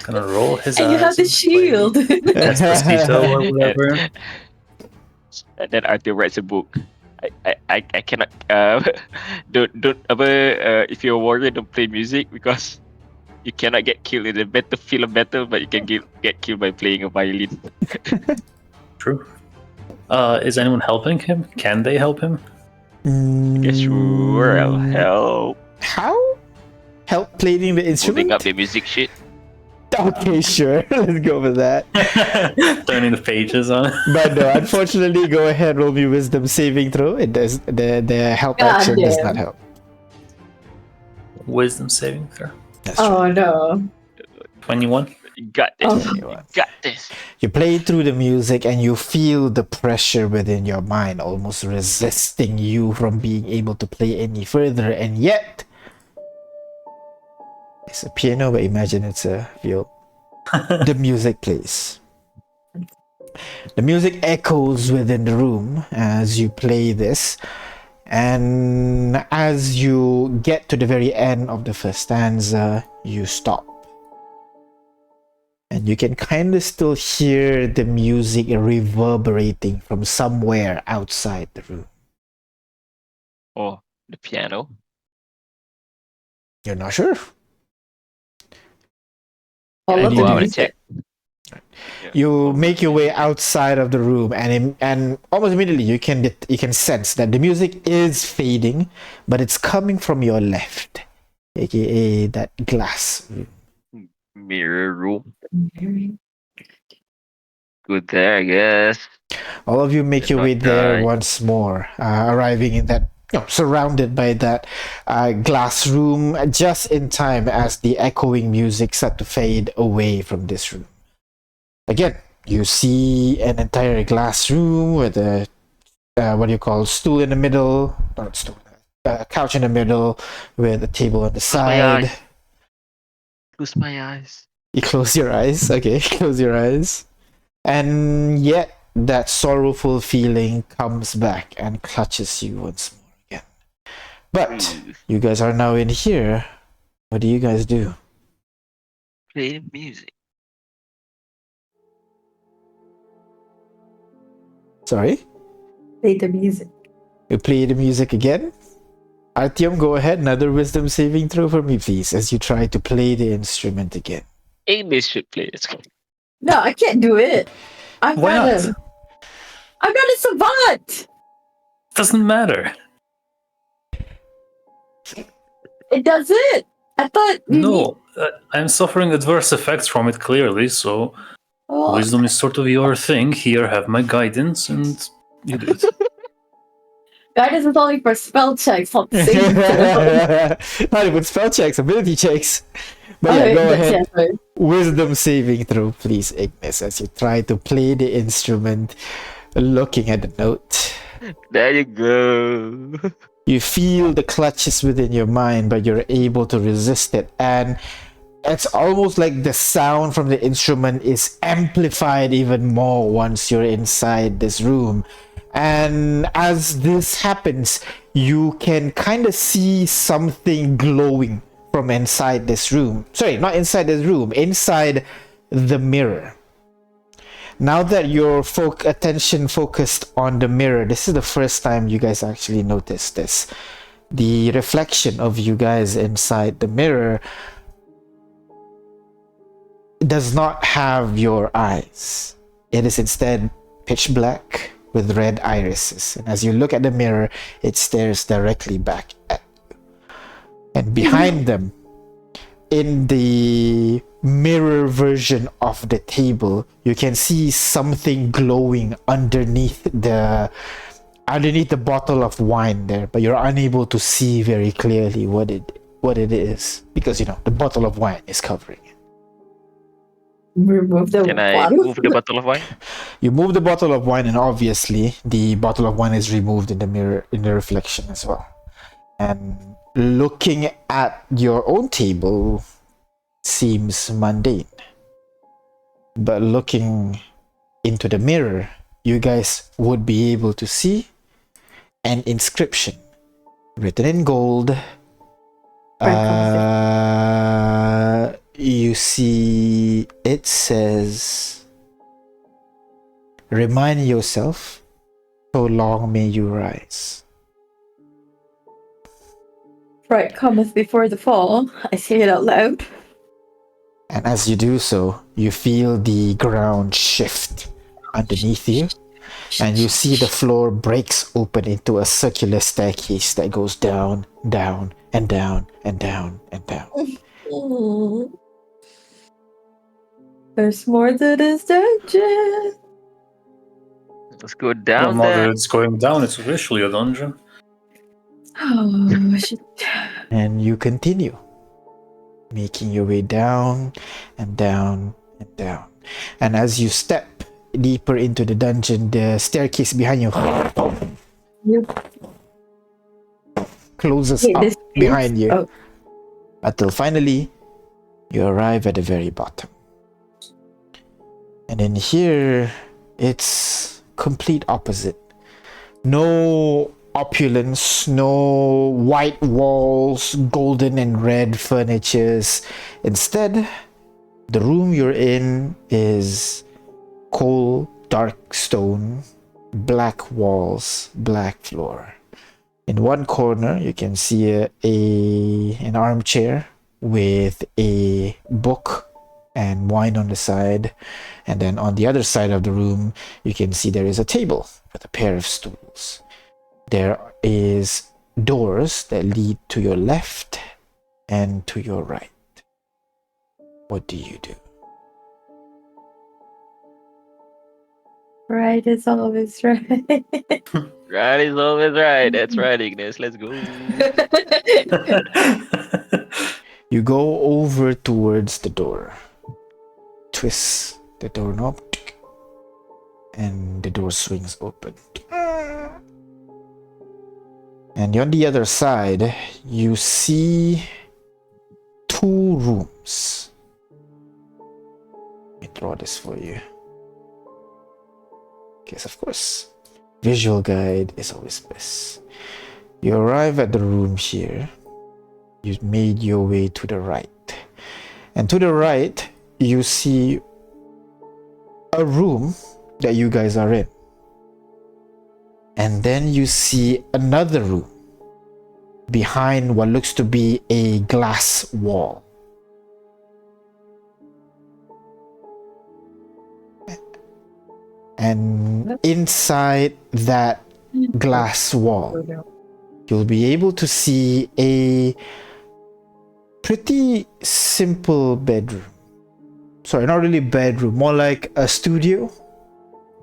Gonna roll his And you have eyes the and play shield. Despacito or whatever. And then Artyom writes a book. I cannot don't if you're a warrior, don't play music because you cannot get killed in the battlefield of battle, but you can get killed by playing a violin. True. Is anyone helping him? Can they help him? Guess sure I'll help. How? Help playing the instrument? Holding up the music sheet. Okay, sure. Let's go with that. Turning the pages on it. But no, unfortunately, go ahead, roll me wisdom saving throw. It does the help God action does damn. not help. Wisdom saving throw. That's Oh no. 21. You got this. Oh. You got this. You play through the music and you feel the pressure within your mind almost resisting you from being able to play any further, and yet it's a piano, but imagine it's a viol. The music plays. The music echoes within the room as you play this, and as you get to the very end of the first stanza, you stop. And you can kind of still hear the music reverberating from somewhere outside the room. Oh, the piano. You're not sure? All I of do the wanna music. You make your way outside of the room, and almost immediately you can sense that the music is fading, but it's coming from your left, aka that glass room. Mirror room. Good there, I guess. All of you make They're your way not there dry. once more, arriving in that, surrounded by that glass room just in time as the echoing music start to fade away from this room. Again, you see an entire glass room with a what do you call stool in the middle, not stool, couch in the middle with a table on the Close my side. eyes. Close my eyes. You close your eyes. Okay, close your eyes. And yet, that sorrowful feeling comes back and clutches you once more again. But Ooh, you guys are now in here. What do you guys do? play music. Sorry? Play the music. You play the music again? Artyom, go ahead. Another wisdom saving throw for me, please, as you try to play the instrument again. English should play. Let's go. No, I can't do it. I'm Why not not? a. I'm not a savant. Doesn't matter. It does it. I thought you need. No, I'm suffering adverse effects from it clearly, so Well, wisdom is sort of your thing. Here, have my guidance, and you do it. guidance is only for spell checks, not saving throws. Not even spell checks, ability checks. But yeah, Alright, go that's ahead. it, right. Wisdom saving throw, please, Ignis, as you try to play the instrument, looking at the note. There you go. You feel the clutches within your mind, but you're able to resist it. And it's almost like the sound from the instrument is amplified even more once you're inside this room. And as this happens, you can kind of see something glowing from inside this room. Sorry, not inside this room, inside the mirror. Now that your attention focused on the mirror, this is the first time you guys actually noticed this. The reflection of you guys inside the mirror does not have your eyes. It is instead pitch black with red irises. And as you look at the mirror, it stares directly back at you. And behind them, in the mirror version of the table, you can see something glowing underneath the bottle of wine there, but you're unable to see very clearly what it is, because the bottle of wine is covering it. Remove the Can I bottle. move the bottle of wine? You move the bottle of wine, and obviously the bottle of wine is removed in the mirror, in the reflection as well. And looking at your own table seems mundane, but looking into the mirror, you guys would be able to see an inscription written in gold. You see it says, "Remind yourself, so long may you rise." Fright cometh before the fall. I say it out loud. And as you do so, you feel the ground shift underneath you, and you see the floor breaks open into a circular staircase that goes down, down, and down, and down, and down. There's more to this dungeon. Let's go Well, down now that there. it's going down, it's officially a dungeon. Oh, shit. And you continue, making your way down and down and down. And as you step deeper into the dungeon, the staircase behind you closes Wait, up this behind you, Oh, until finally you arrive at the very bottom. And in here, it's complete opposite. No opulence, no white walls, golden and red furnitures. Instead, the room you're in is cold, dark stone, black walls, black floor. In one corner, you can see an armchair with a book and wine on the side. And then on the other side of the room, you can see there is a table with a pair of stools. There is doors that lead to your left and to your right. What do you do? Right is always right. Right is always right. That's right, Ignis. Let's go. You go over towards the door, twist the doorknob, and the door swings open. And on the other side, you see 2 rooms. Let me draw this for you. Yes, of course. Visual guide is always best. You arrive at the room here. You made your way to the right. And to the right, you see a room that you guys are in. And then you see another room behind what looks to be a glass wall. And inside that glass wall, you'll be able to see a pretty simple bedroom. Sorry, not really bedroom, more like a studio.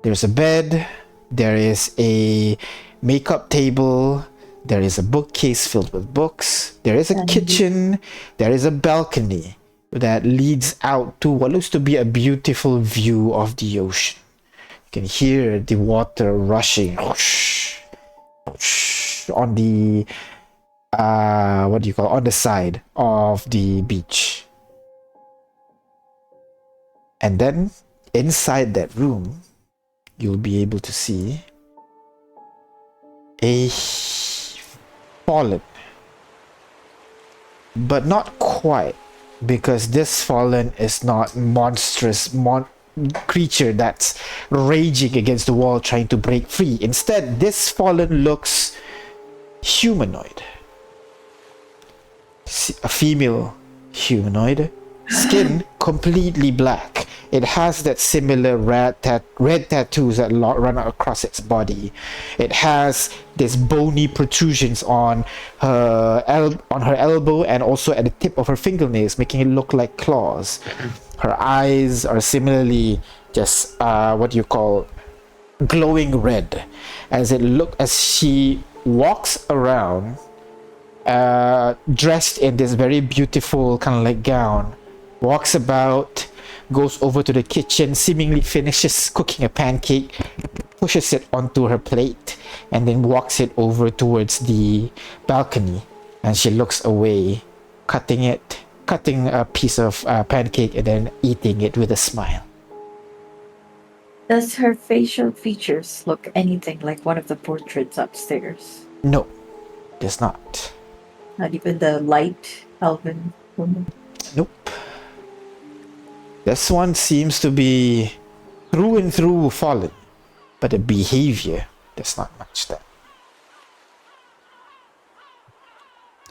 There's a bed, there is a makeup table, there is a bookcase filled with books, there is a kitchen, there is a balcony that leads out to what looks to be a beautiful view of the ocean. You can hear the water rushing on the on the side of the beach. And then inside that room, you'll be able to see a fallen, but not quite, because this fallen is not monstrous creature that's raging against the wall trying to break free. Instead, this fallen looks humanoid. A female humanoid, skin completely black. It has that similar red tattoos that run across its body. It has this bony protrusions on her elbow and also at the tip of her fingernails, making it look like claws. Her eyes are similarly just glowing red, as she walks around, dressed in this very beautiful kind of like gown, walks about, goes over to the kitchen, seemingly finishes cooking a pancake, pushes it onto her plate, and then walks it over towards the balcony, and she looks away, cutting a piece of pancake and then eating it with a smile. Does her facial features look anything like one of the portraits upstairs? No, does not. Not even the light elven woman? Nope. This one seems to be through and through fallen, but the behavior does not match that.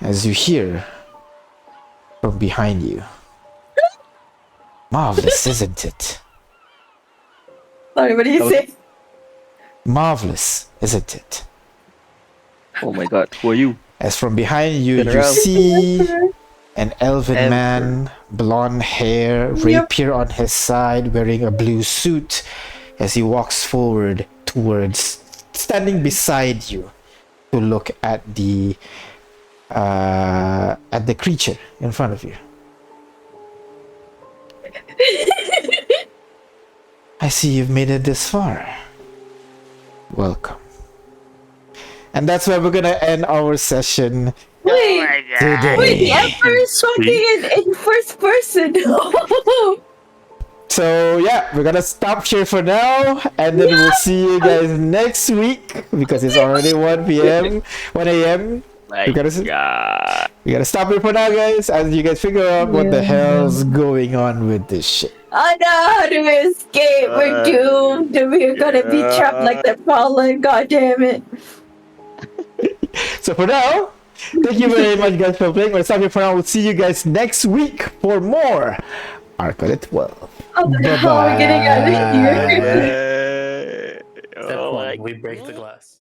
As you hear from behind you, marvelous, isn't it? Sorry, what do you say? Marvelous, isn't it? Oh my god, who are you? As from behind you, Turn you around. see an elven Emperor. man, blonde hair, rapier on his side, wearing a blue suit, as he walks forward towards, standing beside you, to look at the creature in front of you. I see you've made it this far. Welcome. And that's where we're gonna end our session Wait, today. the Emperor is talking in first person. So yeah, we're gonna stop here for now, and then we'll see you guys next week, because it's already 1 p.m. 1 a.m. My We gotta stop here for now, guys, as you guys figure out what the hell's going on with this shit. I know how to escape. We're doomed. We're gonna be trapped like the fallen. God damn it. So for now, thank you very much, guys, for playing. We're stop here for now. We'll see you guys next week for more Arcade 12. How the hell are we getting out of here? Oh my We break the glass.